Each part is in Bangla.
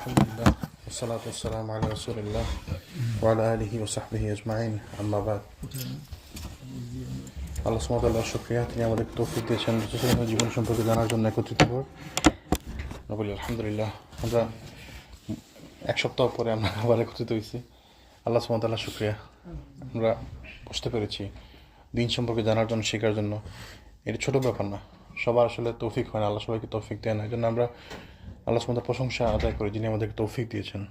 আলহামদুলিল্লাহ ওয়াসসালাতু ওয়াসসালামু আলা রাসূলিল্লাহ ওয়া আলা আলিহি ওয়া সাহবিহি আজমাইন আম্মা বাদ। আল্লাহ সুবহানাহু ওয়া তাআলার শুকরিয়া, তিনি আমাদেরকে তৌফিক দিয়েছেন রাসূলের জীবন সম্পর্কে জানার জন্য একত্রিত হওয়ার। বলি আলহামদুলিল্লাহ, আমরা এক সপ্তাহ পরে আমরা আবার একত্রিত হয়েছি। আল্লাহ সুবহানাহু ওয়া তাআলার শুকরিয়া, আমরা বুঝতে পেরেছি দিন সম্পর্কে জানার জন্য, শেখার জন্য। এটা ছোট ব্যাপার না, সবার আসলে তৌফিক হয় না, আল্লাহ সবাইকে তৌফিক দেয় না। এই জন্য আমরা আল্লাহ সুবহানাহু ওয়া তাআলার প্রশংসা আদায় করি, যিনি আমাদেরকে তৌফিক দিয়েছেন।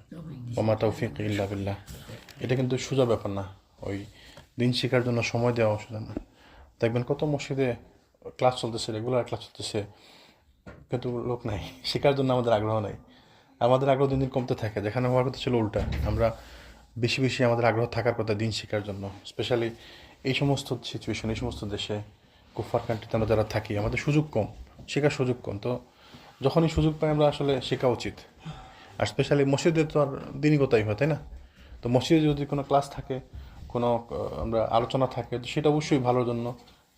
ওয়া মা তাওফীক ইল্লা বিল্লাহ। এটা কিন্তু সোজা ব্যাপার না, ওই দিন শেখার জন্য সময় দেওয়া সোজা না। দেখবেন কত মসজিদে ক্লাস চলতেছে, রেগুলার ক্লাস চলতেছে, কিন্তু লোক নাই, শেখার জন্য আমাদের আগ্রহ নাই। আমাদের আগ্রহ দিন দিন কমতে থাকে, যেখানে হওয়ার কথা ছিল উল্টা। আমরা বেশি বেশি আমাদের আগ্রহ থাকার কথা দিন শেখার জন্য। স্পেশালি এই সমস্ত সিচুয়েশন, এই সমস্ত দেশে, কুফার কান্ট্রিতে আমরা যারা থাকি, আমাদের সুযোগ কম, শেখার সুযোগ কম। তো যখনই সুযোগ পাই আমরা আসলে শেখা উচিত। আর স্পেশালি মসজিদে তো আর দিনই কথাই হয়, তাই না? তো মসজিদে যদি কোনো ক্লাস থাকে, কোনো আমরা আলোচনা থাকে, তো সেটা অবশ্যই ভালোর জন্য,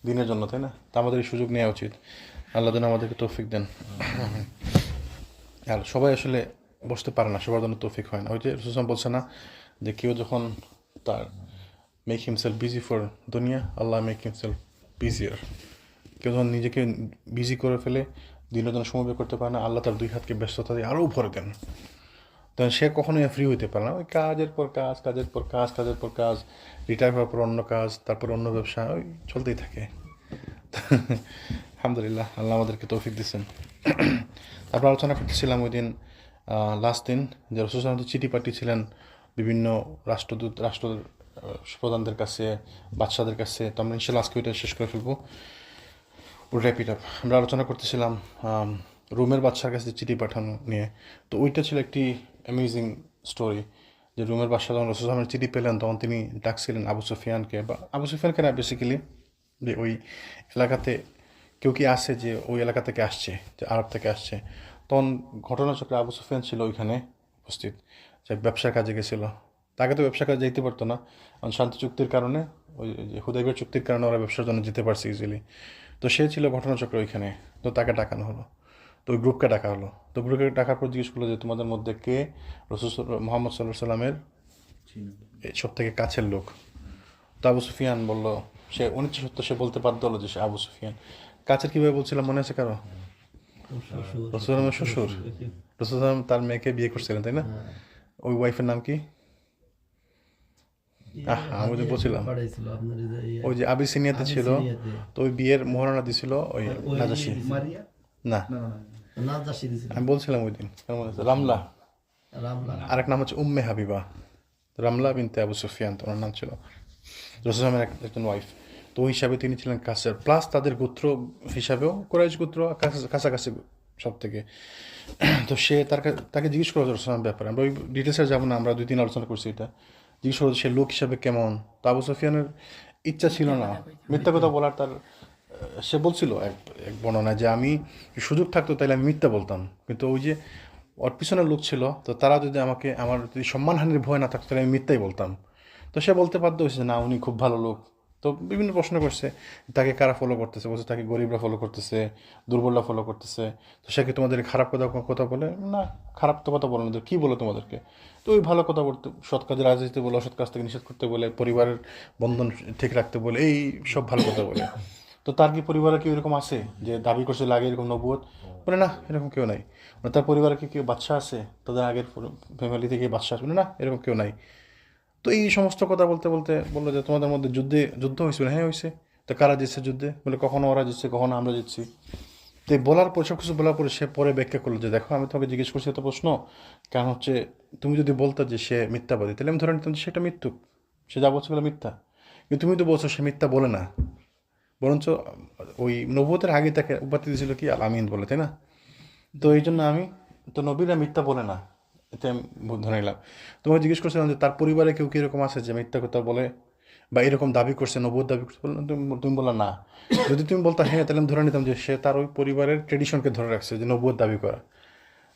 দিনের জন্য, তাই না? তা আমাদের এই সুযোগ নেওয়া উচিত। আল্লাহ যেন আমাদেরকে তৌফিক দেন। আর সবাই আসলে বসতে পারে না, সবার জন্য তৌফিক হয় না। ওই যে রাসূল বলছে না যে কেউ যখন তার মেক হিমসেলফ বিজি ফর দুনিয়া, আল্লাহ মেক হিমসেলফ বিজিয়ার। কেউ যখন নিজেকে বিজি করে ফেলে, দিনের জন্য সময় বের করতে পারে না, আল্লাহ তার দুই হাতকে ব্যস্ততা দিয়ে আরও ভরে দেন। তখন সে কখনোই ফ্রি হইতে পারে না। ওই কাজের পর কাজ, কাজের পর কাজ, কাজের পর কাজ, রিটায়ার হওয়ার পর অন্য কাজ, তারপর অন্য ব্যবসা, ওই চলতেই থাকে। আলহামদুলিল্লাহ, আল্লাহ আমাদেরকে তৌফিক দিচ্ছেন। তারপর আলোচনা করতেছিলাম ওই দিন, লাস্ট দিন, যে রাসূল সাল্লাল্লাহু আলাইহি ওয়াসাল্লাম চিঠি পাঠিয়েছিলেন বিভিন্ন রাষ্ট্র প্রধানদের কাছে, বাদশাদের কাছে। তো আমরা ইনশাল্লাহ আজকে ওইটা শেষ করে ফেলবো। Wrap it up. আমরা আলোচনা করতেছিলাম রোমের বাদশার কাছে চিঠি পাঠানো নিয়ে। তো ওইটা ছিল একটি অ্যামেজিং স্টোরি, যে রোমের বাদশা যখন রাসূল সাল্লাল্লাহু আলাইহি ওয়াসাল্লামের চিঠি পেলেন, তখন তিনি ডাকছিলেন আবু সুফিয়ানকে, বা আবু সুফিয়ানকে না, বেসিক্যালি যে ওই এলাকাতে কেউ কি আসে যে ওই এলাকা থেকে আসছে, যে আরব থেকে আসছে। তখন ঘটনাচক্রে আবু সুফিয়ান ছিল ওইখানে উপস্থিত, যে ব্যবসার কাজে গেছিল। তাকে তো ব্যবসার কাজে যেতে পারতো না, কারণ শান্তি চুক্তির কারণে, ওই যে হুদাইবিয়ার চুক্তির কারণে ওরা ব্যবসার জন্য যেতে পারছে ইজিলি। তো সে ছিল ঘটনাচক্র ওইখানে। তো তাকে ডাকানো হলো, তো ওই গ্রুপকে ডাকা হলো। তো গ্রুপকে ডাকার পর জিজ্ঞেস করলো যে তোমাদের মধ্যে কে রাসূল মুহাম্মদ সাল্লাল্লাহু আলাইহি সাল্লামের সব থেকে কাছের লোক। তো আবু সুফিয়ান বলল, সে অনিচ্ছা সত্ত্বেও সে বলতে বাধ্য হলো যে সে আবু সুফিয়ান। কাছের কীভাবে বলছিলাম মনে আছে কারো? রাসূল সাল্লামের শ্বশুর। রাসূল সাল্লাম তার মেয়েকে বিয়ে করছিলেন, তাই না? ওই ওয়াইফের নাম কি? আমি তো বলছিলাম, ওই যে আবিসিনিয়াতে ছিল। তো ওই বিয়ের মোহরানা দিছিল ওই নাজাশি। না, আমি বলছিলাম ওই দিন, রামলা। আরেক নাম হচ্ছে উম্মে হাবিবা, রামলা বিনতে আবু সুফিয়ান, তো ওনার নাম ছিল। রাসূলের একজন ওয়াইফ। তো ওই হিসাবে তিনি ছিলেন কাছের, প্লাস তাদের গোত্র হিসাবেও কুরাইশ গোত্র কাছাকাছি সব থেকে। তো সে তাকে জিজ্ঞেস করা রাসূলের ব্যাপারে, আমরা ওই ডিটেলসে যাবো না, আমরা 2-3 আলোচনা করছি এটা। জিজ্ঞেস করো সে লোক হিসাবে কেমন। তো আবু সুফিয়ানের ইচ্ছা ছিল না মিথ্যা কথা বলার। তার সে বলছিল এক এক বর্ণনায় যে আমি সুযোগ থাকতো তাহলে আমি মিথ্যা বলতাম, কিন্তু ওই যে ওর পিছনের লোক ছিল, তো তারা যদি আমার যদি সম্মানহানির ভয় না থাকতো তাহলে আমি মিথ্যাই বলতাম। তো সে বলতে বাধ্য হয়েছে না, উনি খুব ভালো লোক। তো বিভিন্ন প্রশ্ন করছে, তাকে কারা ফলো করতেছে, বলছে তাকে গরিবরা ফলো করতেছে, দুর্বলরা ফলো করতেছে। তো সে কি তোমাদের খারাপ কথা বলে? না, খারাপ তো কথা বলে না। কী বলে তোমাদেরকে? তো ওই ভালো কথা বলতে, সৎ কাজে রাজি দিতে বলে, অসৎ কাজ থেকে নিষেধ করতে বলে, পরিবারের বন্ধন ঠিক রাখতে বলে, এই সব ভালো কথা বলে। তো তার কি পরিবারে কেউ এরকম আছে যে দাবি করছে লাগে এরকম নবুয়ত? বলে না, এরকম কেউ নাই। তার পরিবারে কি কেউ বাচ্চা আছে, তাদের আগের ফ্যামিলি থেকে বাচ্চা আসবে? না, এরকম কেউ নাই। তো এই সমস্ত কথা বলতে বলতে বললো যে তোমাদের মধ্যে যুদ্ধ হয়েছিল? হ্যাঁ হয়েছে। তো কারা জিতছে যুদ্ধে? বলে কখনো ওরা জিতছে, কখনো আমরা জিতছি। তো এই বলার পর, সব কিছু বলার পরে সে পরে ব্যাখ্যা করলো যে দেখো, আমি তোমাকে জিজ্ঞেস করছি এত প্রশ্ন, কারণ হচ্ছে তুমি যদি বলতো যে সে মিথ্যাবাদী, তাহলে আমি ধরে নিতাম যে সেটা মিথ্যুক, সে যা বলছে মিথ্যা। কিন্তু তুমি তো বলছো সে মিথ্যা বলে না, বরঞ্চ ওই নবুয়তের আগে তাকে উপাধি দিয়েছিল কি আল আমিন বলে, তাই না? তো এই জন্য আমি, তো নবীরা মিথ্যা বলে না, এতে আমি ধরে নিলাম। তোমাকে জিজ্ঞেস করছিলাম যে তার পরিবারে কেউ কি এরকম আছে যে মিথ্যা কথা বলে বা এরকম দাবি করছে, নবুয়ত দাবি করছে? বললাম, তুমি বললা না। যদি তুমি বলতা হ্যাঁ, তাহলে আমি ধরে নিতাম যে সে তার ওই পরিবারের ট্রেডিশনকে ধরে রাখছে, যে নবুয়ত দাবি করা।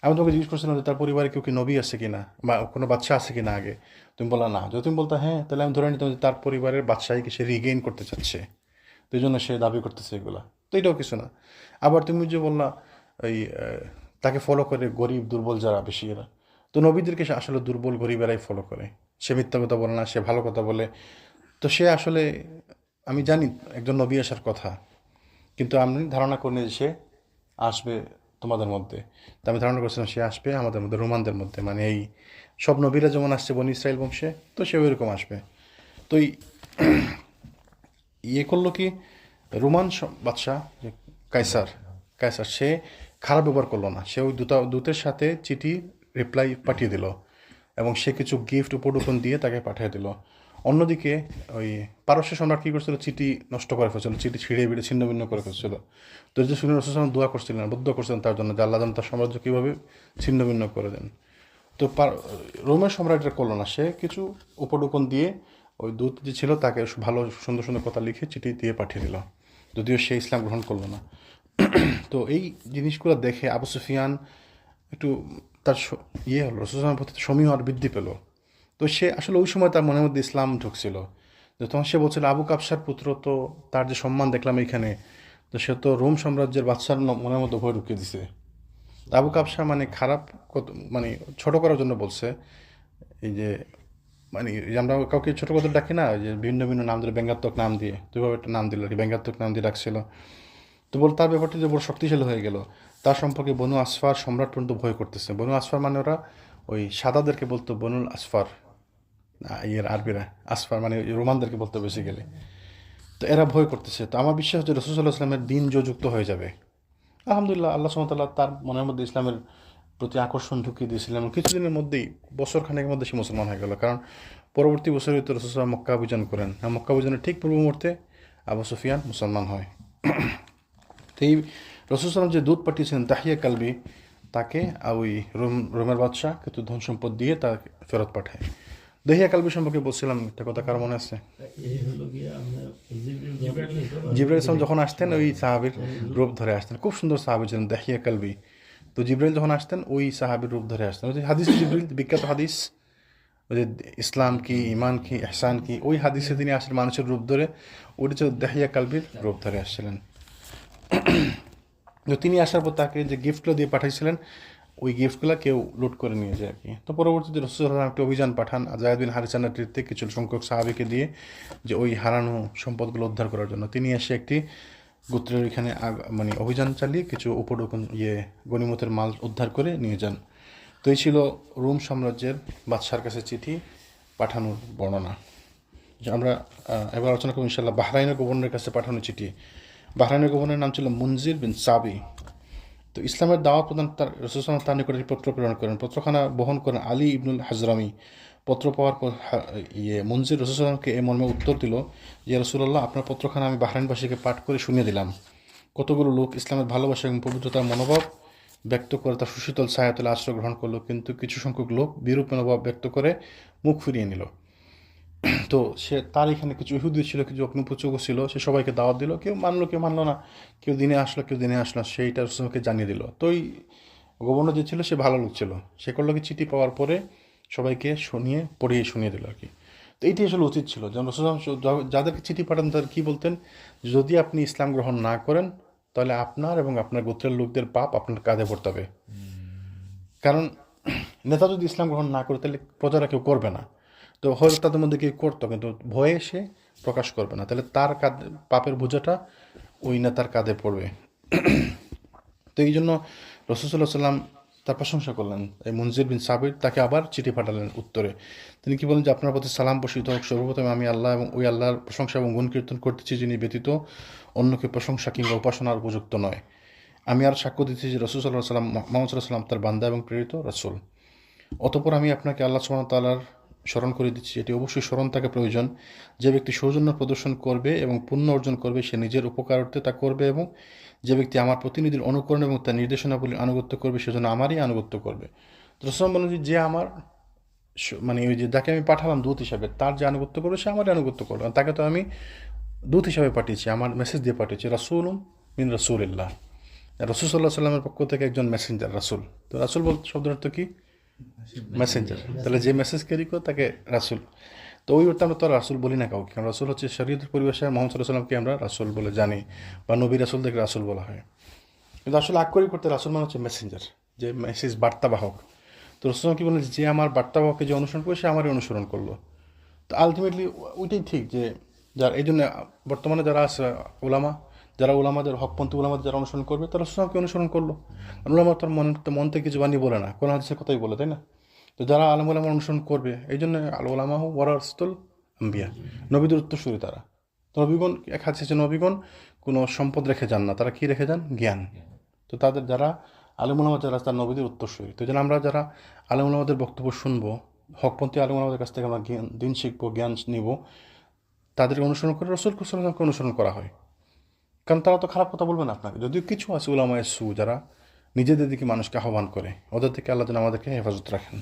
আমি তোমাকে জিজ্ঞেস করছিলাম যে তার পরিবারে কেউ কি নবী আছে কিনা, বা কোনো বাচ্চা আছে কিনা আগে? তুমি বললা না। যদি তুমি বলতা হ্যাঁ, তাহলে আমি ধরে নিতাম যে তার পরিবারের বাচ্চাকে সে রিগেইন করতে চাচ্ছে, তো এই জন্য সে দাবি করতেছে এগুলা। তো এটাও কিছু না। আবার তুমি যে বললা এই তাকে ফলো করে গরিব দুর্বল যারা বেশি এরা, তো নবীদেরকে সে আসলে দুর্বল গরিবেরাই ফলো করে। সে মিথ্যা কথা বলে না, সে ভালো কথা বলে। তো সে আসলে, আমি জানি একজন নবী আসার কথা, কিন্তু আমি ধারণা করিনি যে সে আসবে তোমাদের মধ্যে। তো আমি ধারণা করছিলাম সে আসবে আমাদের মধ্যে, রোমানদের মধ্যে, মানে এই সব নবীরা যেমন আসছে বনি ইসরায়েল বংশে, তো সে ওইরকম আসবে। তো ইয়ে করলো কি, রোমান বাদশাহ কাইসার কাইসার সে খারাপ ব্যবহার করলো না। সে ওই দূতের সাথে চিঠি রিপ্লাই পাঠিয়ে দিল, এবং সে কিছু গিফট উপঢৌকন দিয়ে তাকে পাঠিয়ে দিল। অন্যদিকে ওই পারস্য সম্রাট কী করছিল, চিঠি নষ্ট করে ফেলছিল, চিঠি ছিঁড়ে বিড়ে ছিন্ন ভিন্ন করে ফেলছিল। তো যে শুনে রসুল দোয়া করছিলেন, বদ্ধ করছিলেন তার জন্য, যে আল্লাহ যেন তার সাম্রাজ্য কীভাবে ছিন্ন ভিন্ন করে দেন। তো রোমের সম্রাট এটা করলো না, সে কিছু উপঢৌকন দিয়ে ওই দূত যে ছিল তাকে ভালো সুন্দর সুন্দর কথা লিখে চিঠি দিয়ে পাঠিয়ে দিল, যদিও সে ইসলাম গ্রহণ করলো না। তো এই জিনিসগুলো দেখে আবু সুফিয়ান একটু তার ইয়ে হলো, রসুলের প্রতি সমীহ আর বৃদ্ধি পেল। তো সে আসলে ওই সময় তার মনের মধ্যে ইসলাম ঢুকছিল। তো তখন সে বলছিল, আবু কাবসার পুত্র, তো তার যে সম্মান দেখলাম এইখানে, তো সে তো রোম সাম্রাজ্যের বাদশার মনের মধ্যে ভয় ঢুকিয়ে দিছে। আবু কাবসা মানে খারাপ, মানে ছোট করার জন্য বলছে। এই যে মানে আমরা কাউকে ছোটো কথা ডাকি না, যে ভিন্ন ভিন্ন নাম দিলে, ব্যঙ্গাত্মক নাম দিয়ে, দুইভাবে একটা নাম দিল আর কি, ব্যঙ্গাত্মক নাম দিয়ে ডাকছিল। তো তার ব্যাপারটা যে বড় শক্তিশালী হয়ে গেল, তার সম্পর্কে বনু আসফার সম্রাট পর্যন্ত ভয় করতেছে। বনু আসফার মানে ওরা ওই সাদাদেরকে বলতো বনুল আসফার, আরবিরা আসফার মানে রোমানদেরকে বলতো বেসিক্যালি। তো এরা ভয় করতেছে। তো আমার বিশ্বাস হচ্ছে রাসূলুল্লাহ সাল্লাল্লাহু আলাইহি ওয়াসাল্লামের দিন যুক্ত হয়ে যাবে। আলহামদুলিল্লাহ, আল্লাহ সুবহানাহু ওয়া তাআলা তার মনের মধ্যে ইসলামের প্রতি আকর্ষণ ঢুকিয়ে দিয়েছিলেন। কিছুদিনের মধ্যেই, বছর খানেকের মধ্যে সে মুসলমান হয়ে গেল। কারণ পরবর্তী বছরই তো রাসূল সাল্লাল্লাহু মক্কা অভিযান করেন। মক্কা অভিযানের ঠিক পূর্ব মুহূর্তে আবু সুফিয়ান মুসলমান হয়। তো এই রাসূল সাল্লাল্লাহু যে দূত পাঠিয়েছিলেন দাহিয়া কালবি, তাকে ওই রোমের বাদশাহ কিছু ধন সম্পদ দিয়ে তাকে ফেরত পাঠায়। দহিয়া কালবি সম্পর্কে বলছিলাম একটা কথা, কার মনে আছে? জিবরাইল ইসলাম যখন আসতেন ওই সাহাবীর রূপ ধরে আসতেন। খুব সুন্দর সাহাবী ছিলেন দহিয়া কালবি। তো জিবরাইল যখন আসতেন ওই সাহাবীর রূপ ধরে আসতেন। ওই হাদিস জিবরাইল, বিখ্যাত হাদিস, ওই যে ইসলাম কি, ইমান কি, ইহসান কি, ওই হাদিসে তিনি আসেন মানুষের রূপ ধরে, ওইটা হচ্ছে দাহিয়া কালবির রূপ ধরে আসছিলেন। তো তিনি আসার পর তাকে যে গিফটগুলো দিয়ে পাঠিয়েছিলেন, ওই গিফটগুলো কেউ লুট করে নিয়ে যায় আর কি। তো পরবর্তীতে রাসূল সাল্লাল্লাহু আলাইহি ওয়াসাল্লাম একটা অভিযান পাঠান যায়েদ বিন হারিসার নেতৃত্বে কিছু সংখ্যক সাহাবীকে দিয়ে, যে ওই হারানো সম্পদগুলো উদ্ধার করার জন্য। তিনি এসে একটি গোত্রের এখানে মানে অভিযান চালিয়ে কিছু উপঢৌকন গনিমতের মাল উদ্ধার করে নিয়ে যান। তো এই ছিল রোম সাম্রাজ্যের বাদশার কাছে চিঠি পাঠানোর বর্ণনা। আমরা এবার আলোচনা করব ইনশাআল্লাহ বাহরাইনের গভর্নরের কাছে পাঠানো চিঠি। বাহরাইনের গভর্নরের নাম ছিল মুনজির বিন সাবি। তো ইসলামের দাওয়াত প্রদান তার রাসূল সাল্লাল্লাহু তার নিকটে পত্র প্রেরণ করেন। পত্রখানা বহন করেন আলী ইবনুল হাজরামি। পত্র পাওয়ার পর মুনজির রাসূল সাল্লাল্লাহুকে এ মর্মে উত্তর দিল যে, রাসূলুল্লাহ, আপনার পত্রখানা আমি বাহরাইনবাসীকে পাঠ করে শুনিয়ে দিলাম। কতগুলো লোক ইসলামের ভালোবাসা এবং পবিত্রতার মনোভাব ব্যক্ত করে তার সুশীতল ছায়াতলে আশ্রয় গ্রহণ করলো, কিন্তু কিছু সংখ্যক লোক বিরূপ মনোভাব ব্যক্ত করে মুখ ফিরিয়ে নিল। তো সে তার এখানে কিছু ইহুদি ছিল, কিছু অগ্নিপূজক ছিল, সে সবাইকে দাওয়াত দিল, কেউ মানলো কেউ মানলো না, কেউ দিনে আসলো কেউ দিনে আসলো, সেইটা রসুলকে জানিয়ে দিল। তো ওই গভর্নর যে ছিল সে ভালো লোক ছিল, সে করলো কি চিঠি পাওয়ার পরে সবাইকে পড়িয়ে শুনিয়ে দিল আর কি। তো এইটি আসলে উচিত ছিল, যেমন রসুল যাদেরকে চিঠি পাঠান তাদের কী বলতেন, যদি আপনি ইসলাম গ্রহণ না করেন তাহলে আপনার এবং আপনার গোত্রের লোকদের পাপ আপনার কাঁধে পড়তে হবে। কারণ নেতা যদি ইসলাম গ্রহণ না করে তাহলে প্রজারা কেউ করবে না। তো হয়তো তাদের মধ্যে কেউ করতো, কিন্তু ভয়ে সে প্রকাশ করবে না, তাহলে তার কাঁধে পাপের বোঝাটা ওই নেতার কাঁধে পড়বে। তো এই জন্য রাসূল সাল্লাল্লাহু আলাইহি ওয়াসাল্লাম তার প্রশংসা করলেন। এই মুনজির বিন সাবির তাকে আবার চিঠি পাঠালেন উত্তরে। তিনি কি বলেন যে, আপনার প্রতি সালাম বর্ষিত হোক। সর্বপ্রথম আমি আল্লাহ এবং ওই আল্লাহর প্রশংসা এবং গুণ কীর্তন করতেছি, যিনি ব্যতীত অন্যকে প্রশংসা কিংবা উপাসনার উপযুক্ত নয়। আমি আর সাক্ষ্য দিচ্ছি যে রাসূল সাল্লাল্লাহু আলাইহি ওয়াসাল্লাম মুহাম্মদ সাল্লাল্লাহু আলাইহি ওয়াসাল্লাম তার বান্দা এবং প্রেরিত রাসূল। অতঃপর আমি আপনাকে আল্লাহ সুবহানাহু ওয়া তাআলার স্মরণ করে দিচ্ছি, এটি অবশ্যই স্মরণ থাকা প্রয়োজন। যে ব্যক্তি সৌজন্য প্রদর্শন করবে এবং পুণ্য অর্জন করবে সে নিজের উপকারার্থে তা করবে, এবং যে ব্যক্তি আমার প্রতিনিধির অনুকরণ এবং তার নির্দেশনাবলীর আনুগত্য করবে সেজন্য আমারই আনুগত্য করবে। তো রাসূল বলেন যে আমার মানে ওই যে যাকে আমি পাঠালাম দূত হিসাবে, তার যে আনুগত্য করবে সে আমারই আনুগত্য করবে। তাকে তো আমি দূত হিসাবে পাঠিয়েছি, আমার মেসেজ দিয়ে পাঠিয়েছি, রাসূলুম মিন রাসূলিল্লাহ। রাসূল সাল্লাল্লাহু আলাইহি ওয়াসাল্লামের পক্ষ থেকে একজন মেসেঞ্জার রাসূল। তো রাসূল বলতে শব্দের অর্থ কি? মেসেঞ্জার। তাহলে যে মেসেজ ক্যারি করে তাকে রাসূল। তো ওই অর্থে আমরা তো রাসূল বলি না কাউকে, কারণ রাসূল হচ্ছে শরীয়তের পরিভাষায় মুহাম্মদ সাল্লাল্লাহু আলাইহি ওয়াসাল্লামকে আমরা রাসূল বলে জানি, বা নবী রাসূলদেরকে রাসূল বলা হয়। কিন্তু আসলে আক্ষরিক করতে রাসূল মানে হচ্ছে মেসেঞ্জার, যে মেসেজ বার্তাবাহক। তো রসুল কি বললেন, যে আমার বার্তাবাহকে যে অনুসরণ করে সে আমারই অনুসরণ করলো। তো আলটিমেটলি ওইটাই ঠিক, যে যার এই জন্য বর্তমানে যারা আছে ওলামা, যারা ওলামাদের হকপন্থী ওলামাদের যারা অনুসরণ করবে তারা রসুলকে অনুসরণ করলো। ওলামা তার মন থেকে কিছু বানিয়ে বলে না, কোরআন হাদিসের কথাই বলে, তাই না? তো যারা আলেম ওলামা অনুসরণ করবে, এই জন্য আল ওলামা ওয়ারাসাতুল আম্বিয়া, নবীদের উত্তরসূরি তারা। তো নবীগণ এক হাদিসে নবীগণ কোনো সম্পদ রেখে যান না, তারা কি রেখে যান? জ্ঞান। তো তাদের যারা আলেম ওলামা যারা তার নবীদের উত্তরসূরি, তো যেন আমরা যারা আলেম ওলামাদের বক্তব্য শুনবো, হকপন্থী আলেম ওলামাদের কাছ থেকে আমরা দিন শিখবো, জ্ঞান নিব, তাদেরকে অনুসরণ করে রাসূলুল্লাহ সাল্লাল্লাহু আলাইহি ওয়াসাল্লামকে অনুসরণ করা হয়। কারণ তারা তো খারাপ কথা বলবে না আপনাকে। যদিও কিছু আছে উলামায়ে সু যারা নিজেদের দিকে মানুষকে আহ্বান করে, ওদের থেকে আল্লাহ যেন আমাদেরকে হেফাজত রাখেন।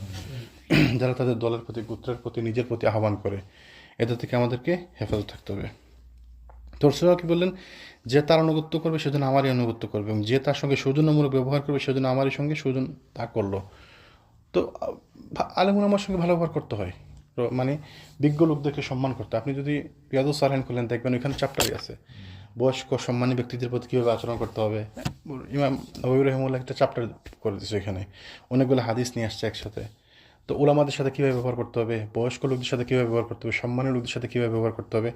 যারা তাদের দলের প্রতি, গোত্রের প্রতি, নিজের প্রতি আহ্বান করে, এদের থেকে আমাদেরকে হেফাজত থাকতে হবে। তো রাসূলুল্লাহ কি বললেন, যে তার আনুগত্য করবে সেজন্য আমারই আনুগত্য করবে, এবং যে তার সঙ্গে সৌজন্যমূলক ব্যবহার করবে সেজন্য আমারই সঙ্গে সৌজন্য তা করলো। তো আলেম ওলামার সঙ্গে ভালো ব্যবহার করতে হয়, মানে বিজ্ঞ লোকদেরকে সম্মান করতে। আপনি যদি রিয়াদুস সালেহিন খুলেন দেখবেন ওইখানে চ্যাপ্টারই আছে বয়স্ক সম্মানী ব্যক্তিদের প্রতি কীভাবে আচরণ করতে হবে। ইমাম নবী রাহিমাহুল্লাহ একটা চ্যাপ্টার করে দিচ্ছে, এখানে অনেকগুলো হাদিস নিয়ে আসছে একসাথে। তো ওলামাদের সাথে কীভাবে ব্যবহার করতে হবে, বয়স্ক লোকদের সাথে কীভাবে ব্যবহার করতে হবে, সম্মানী লোকদের সাথে কীভাবে ব্যবহার করতে হবে,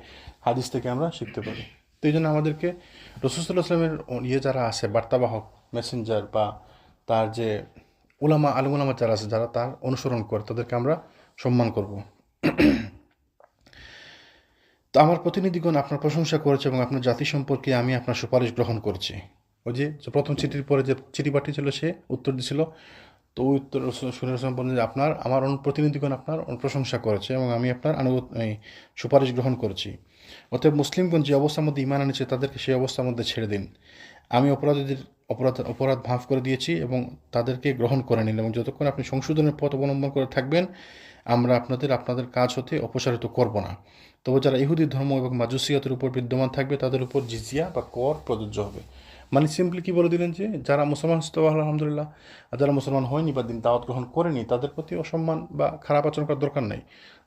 হাদিস থেকে আমরা শিখতে পারি। তো এই জন্য আমাদেরকে রাসূল সাল্লাল্লাহু আলাইহি ওয়াসাল্লামের যারা আছে বার্তাবাহক, মেসেঞ্জার, বা তার যে ওলামা আলেম ওলামা যারা আছে, যারা তার অনুসরণ করে, তাদেরকে আমরা সম্মান করব। তো আমার প্রতিনিধিগণ আপনার প্রশংসা করেছে এবং আপনার জাতি সম্পর্কে আমি আপনার সুপারিশ গ্রহণ করছি। ওই যে প্রথম চিঠির পরে যে চিঠি পাঠিয়েছিল সে উত্তর দিছিল, তো ওই উত্তর শুনে বললেন যে আমার প্রতিনিধিগণ আপনার প্রশংসা করেছে এবং আমি আপনার সুপারিশ গ্রহণ করেছি। অতএব মুসলিমগণ যে অবস্থার মধ্যে ঈমান আনেছে তাদেরকে সেই অবস্থার মধ্যে ছেড়ে দিন। আমি অপরাধীদের অপরাধ মাফ করে দিয়েছি এবং তাদেরকে গ্রহণ করে নিন, এবং যতক্ষণ আপনি সংশোধনের পথ অবলম্বন করে থাকবেন আমরা আপনাদের কাজ হতে অপসারিত করব না। তবে যারা ইহুদি ধর্ম এবং মাজুসিয়াতের উপর বিদ্যমান থাকবে তাদের উপর জিজিয়া বা কর প্রযোজ্য হবে। মানে সিম্পলি কি বলে দিলেন যে যারা মুসলমান হতে আলহামদুলিল্লাহ, আর যারা মুসলমান হয়নি বা দিন দাওয়াত গ্রহণ করেনি তাদের প্রতি অসম্মান বা খারাপ আচরণ করার দরকার নেই,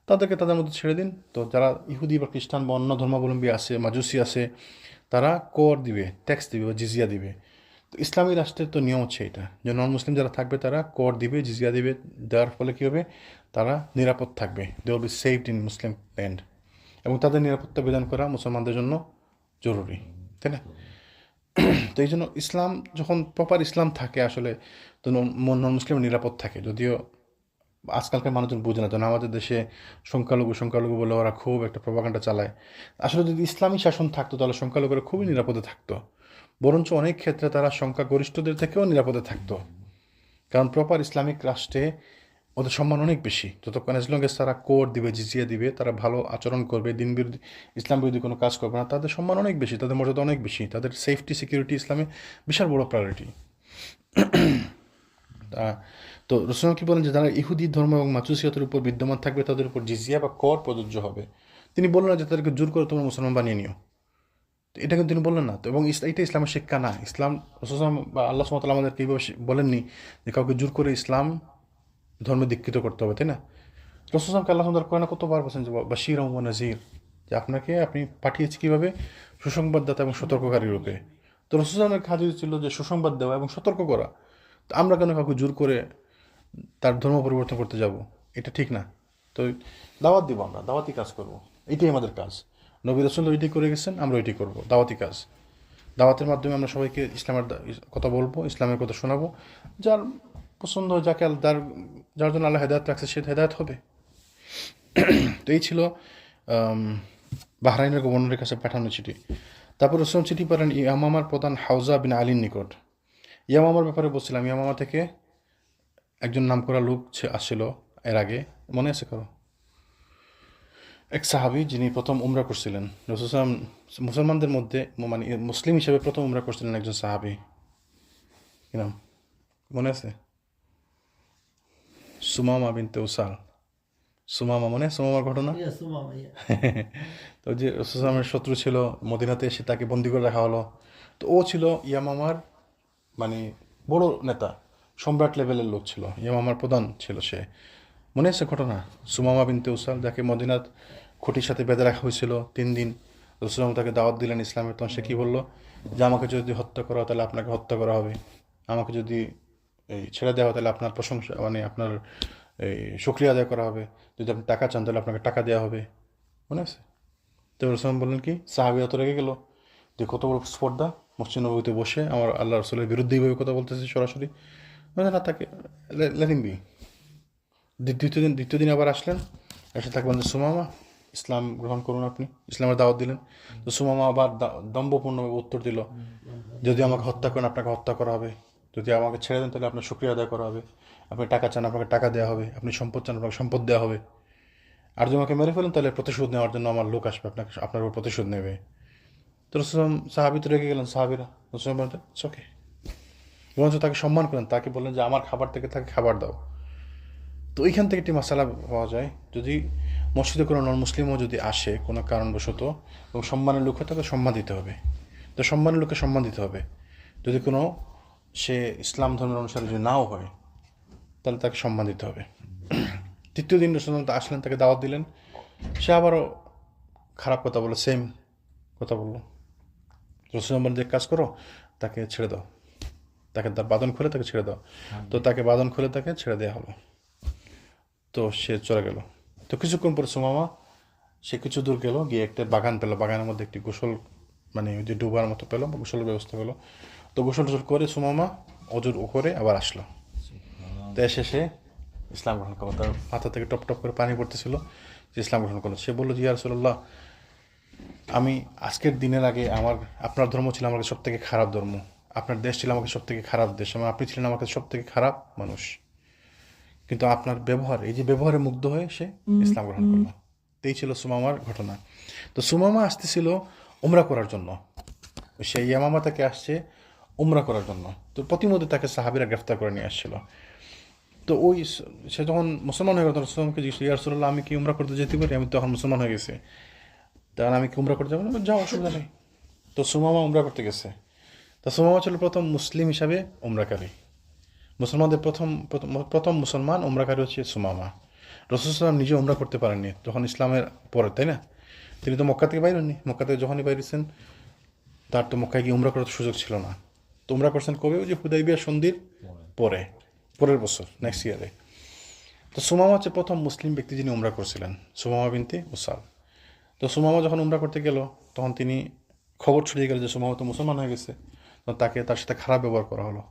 তাদেরকে তাদের মধ্যে ছেড়ে দিন। তো যারা ইহুদি বা খ্রিস্টান বা অন্য ধর্মাবলম্বী আছে, মাজুসি আছে, তারা কর দিবে, ট্যাক্স দিবে বা জিজিয়া দিবে। তো ইসলামী রাষ্ট্রের তো নিয়ম হচ্ছে এটা, যে নন মুসলিম যারা থাকবে তারা কর দিবে, জিজিয়া দিবে, দেওয়ার ফলে কী হবে, তারা নিরাপদ থাকবে, they will be saved in Muslim land, এবং তাদের নিরাপত্তা বিধান করা মুসলমানদের জন্য জরুরি, তাই না? তো এই জন্য ইসলাম যখন প্রপার ইসলাম থাকে আসলে, তো নন মুসলিম নিরাপদ থাকে। যদিও আজকালকার মানুষজন বোঝে না, যেন আমাদের দেশে সংখ্যালঘু বলে ওরা খুব একটা প্রপাগান্ডা চালায়। আসলে যদি ইসলামী শাসন থাকতো তাহলে সংখ্যালঘুরা খুবই নিরাপদে থাকতো, বরঞ্চ অনেক ক্ষেত্রে তারা সংখ্যাগরিষ্ঠদের থেকেও নিরাপদে থাকতো। কারণ প্রপার ইসলামিক রাষ্ট্রে ওদের সম্মান অনেক বেশি, যতক্ষণ অ্যাজ লং এজ তারা কোর দিবে, জিজিয়া দিবে, তারা ভালো আচরণ করবে, দিন বিরোধী ইসলাম বিরোধী কোনো কাজ করবে না, তাদের সম্মান অনেক বেশি, তাদের মর্যাদা অনেক বেশি, তাদের সেফটি সিকিউরিটি ইসলামে বিশাল বড় প্রায়োরিটি। তো রাসূল কি বলেন যে যারা ইহুদি ধর্ম এবং মাজুসিয়াতের উপর বিদ্যমান থাকবে তাদের উপর জিজিয়া বা কর প্রযোজ্য হবে। তিনি বললেন না যে তাদেরকে জোর করে তোমরা মুসলমান বানিয়ে নিও, তো এটা কিন্তু তিনি বললেন না। তো এবং এটা ইসলামের শিক্ষা না। ইসলাম রাসূল বা আল্লাহ সুবহানাহু ওয়া তাআলা আমাদেরকে এইভাবে বলেননি যে কাউকে জোর করে ইসলাম ধর্মে দীক্ষিত করতে হবে, তাই না? রাসূল আল্লাহ সুবহানাহু কোরআনে কতবার বলেছেন যে বাশীরাও ওয়া নাযীর, যে আপনি পাঠিয়েছি কীভাবে, সুসংবাদদাতা এবং সতর্ককারী রূপে। তো রাসূল কাজ ছিল যে সুসংবাদ দেওয়া এবং সতর্ক করা। তো আমরা কেন কাউকে জোর করে তার ধর্ম পরিবর্তন করতে যাব? এটা ঠিক না। তো দাওয়াত দিব, আমরা দাওয়াতি কাজ করব, এটাই আমাদের কাজ। নবী রাসূল ওইটাই করে গেছেন, আমরা ওইটাই করব, দাওয়াতি কাজ। দাওয়াতের মাধ্যমে আমরা সবাইকে ইসলামের কথা বলবো, ইসলামের কথা শোনাবো। যার পছন্দ, যাকে যার জন্য আল্লাহ হেদায়েত রাখছে সে হেদায়েত হবে। তো এই ছিল বাহরাইনের গভর্নরের কাছে পাঠানো চিঠি। তারপর রাসূল চিঠি পড়েন ইয়ামামার প্রধান হাউজা বিন আলীর নিকট। ইয়ামামার ব্যাপারে বলছিলাম, ইয়ামামা থেকে একজন নামকরা লোক আসছিল এর আগে, মনে আছে কারো? এক সাহাবি যিনি প্রথম উমরা করছিলেন। রাসূল মুসলমানদের মধ্যে, মানে মুসলিম হিসেবে প্রথম উমরা করছিলেন একজন সাহাবি, কি নাম মনে আছে? সুমামা বিনতে উসাল। সুমামা, মনে সুমামার ঘটনা? তো যে রাসূলের শত্রু ছিল, মদিনাতে এসে তাকে বন্দি করে রাখা হলো। তো ও ছিল ইয়ামামার মানে বড় নেতা, সম্রাট লেভেলের লোক ছিল, ইয়ামামার প্রধান ছিল সে। মনে আছে ঘটনা? সুমামা বিনতে উসাল, যাকে মদিনাত খুঁটির সাথে বেঁধে রাখা হয়েছিল 3 দিন। রাসূল তাকে দাওয়াত দিলেন ইসলামের। তখন সে কী বললো, যে আমাকে যদি হত্যা করা হয় তাহলে আপনাকে হত্যা করা হবে, আমাকে যদি এই ছেড়ে দেওয়া হয় তাহলে আপনার প্রশংসা মানে আপনার এই শুকরিয়া আদায় করা হবে, যদি আপনি টাকা চান তাহলে আপনাকে টাকা দেওয়া হবে, মনে আছে? তো রসুল বললেন কি, সাহাবিরা তো রেগে গেল যে কত বড় স্পর্ধা, মসজিদ নববীতে বসে আমার আল্লাহ রসুলের বিরুদ্ধে এইভাবে কথা বলতেছে সরাসরি, না তাকে লেটিং বি। দ্বিতীয় দিন আবার আসলেন, এসে তাকে বললেন সুমামা ইসলাম গ্রহণ করুন, আপনি ইসলামের দাওয়াত দিলেন। তো সুমামা আবার দম্ভপূর্ণভাবে উত্তর দিল, যদি আমাকে হত্যা করেন আপনাকে হত্যা করা হবে, যদি আমাকে ছেড়ে দেন তাহলে আপনার শুকরিয়া আদায় করা হবে, আপনি টাকা চান আপনাকে টাকা দেওয়া হবে, আপনি সম্পদ চান আপনাকে সম্পদ দেওয়া হবে, আর যদি আমাকে মেরে ফেলেন তাহলে প্রতিশোধ নেওয়ার জন্য আমার লোক আসবে, আপনার উপর প্রতিশোধ নেবে। তো রসুলাম সাহাবি তো রেগে গেলেন, সাহাবিরা রসুলাম বলতেন ওকে, বরঞ্চ তাকে সম্মান করেন, তাকে বললেন যে আমার খাবার থেকে তাকে খাবার দাও। তো এইখান থেকে একটি মশালা পাওয়া যায়, যদি মসজিদে কোনো নন মুসলিমও যদি আসে কোনো কারণবশত এবং সম্মানের লোক হয় তাকে সম্মান দিতে হবে, তো সম্মানের লোককে সম্মান দিতে হবে। যদি কোনো সে ইসলাম ধর্মের অনুসারে যদি নাও হয় তাহলে তাকে সম্মান দিতে হবে। তৃতীয় দিন রসুল আসলেন, তাকে দাওয়াত দিলেন, সে আবারও খারাপ কথা বললো, সেম কথা বললো। রসুল বললেন যে কাজ করো, তাকে ছেড়ে দাও, তাকে তার বাঁধন খুলে তাকে ছেড়ে দাও। তো তাকে বাঁধন খুলে তাকে ছেড়ে দেওয়া হলো, তো সে চলে গেল। তো কিছুক্ষণ পর সুমামা সে কিছু দূর গেল, গিয়ে একটা বাগান পেলো, বাগানের মধ্যে একটি গোসল মানে ওই যে ডুবার মতো পেলো, গোসলের ব্যবস্থা পেলো। তো গোসল টোসল করে সুমামা অজুর করে আবার আসলো। তো এসে সে ইসলাম গ্রহণ করলো, তার মাথা থেকে টপ টপ করে পানি পড়তেছিল, যে ইসলাম গ্রহণ করলো। সে বললো যে ইয়া রাসূলুল্লাহ, আমি আজকের দিনের আগে আপনার ধর্ম ছিল আমার সব থেকে খারাপ ধর্ম, আপনার দেশ ছিল আমাকে সব থেকে খারাপ দেশ, আপনি ছিলেন আমাকে সব থেকে খারাপ মানুষ, কিন্তু আপনার ব্যবহার, এই যে ব্যবহারে মুগ্ধ হয়ে সে ইসলাম গ্রহণ করলো। এই ছিল সুমামার ঘটনা। তো সুমামা আসতেছিল উমরা করার জন্য, সেই ইয়ামামা তাকে আসছে উমরা করার জন্য। তো প্রতিমধ্যে তাকে সাহাবিরা গ্রেফতার করে নিয়ে আসছিল। তো সে যখন মুসলমান হয়ে গেল তখন রসুলকে জিজ্ঞেস ইয়া রাসূলুল্লাহ, আমি কি উমরা করতে যেতে পারি, আমি তো এখন মুসলমান হয়ে গেছি, তখন আমি কি উমরা করতে যাবো না? যাও, অসুবিধা নেই। তো সুমামা উমরা করতে গেছে। তো সুমামা ছিল প্রথম মুসলিম হিসাবে উমরাকারী, মুসলমানদের প্রথম মুসলমান উমরাকারী হচ্ছে সুমামা। রাসূল সাল্লাল্লাহু আলাইহি ওয়াসাল্লাম নিজে উমরা করতে পারেননি যখন ইসলামের পরে, তাই না? তিনি তো মক্কা থেকে বাইর হননি, মক্কা থেকে যখনই বাইরেছেন তার তো মক্কায় গিয়ে উমরা করার সুযোগ ছিল না। তো উমরা করছেন কবে? ওই যে হুদাইবিয়া সন্ধির পরের বছর, নেক্সট ইয়ারে। তো সুমামা হচ্ছে প্রথম মুসলিম ব্যক্তি যিনি উমরা করছিলেন, সুমামা বিনতে উসাল। তো সুমামা যখন উমরা করতে গেল তখন তিনি খবর ছড়িয়ে গেল যে সুমামা তো মুসলমান হয়ে গেছে, তো তার সাথে খারাপ ব্যবহার করা হলো,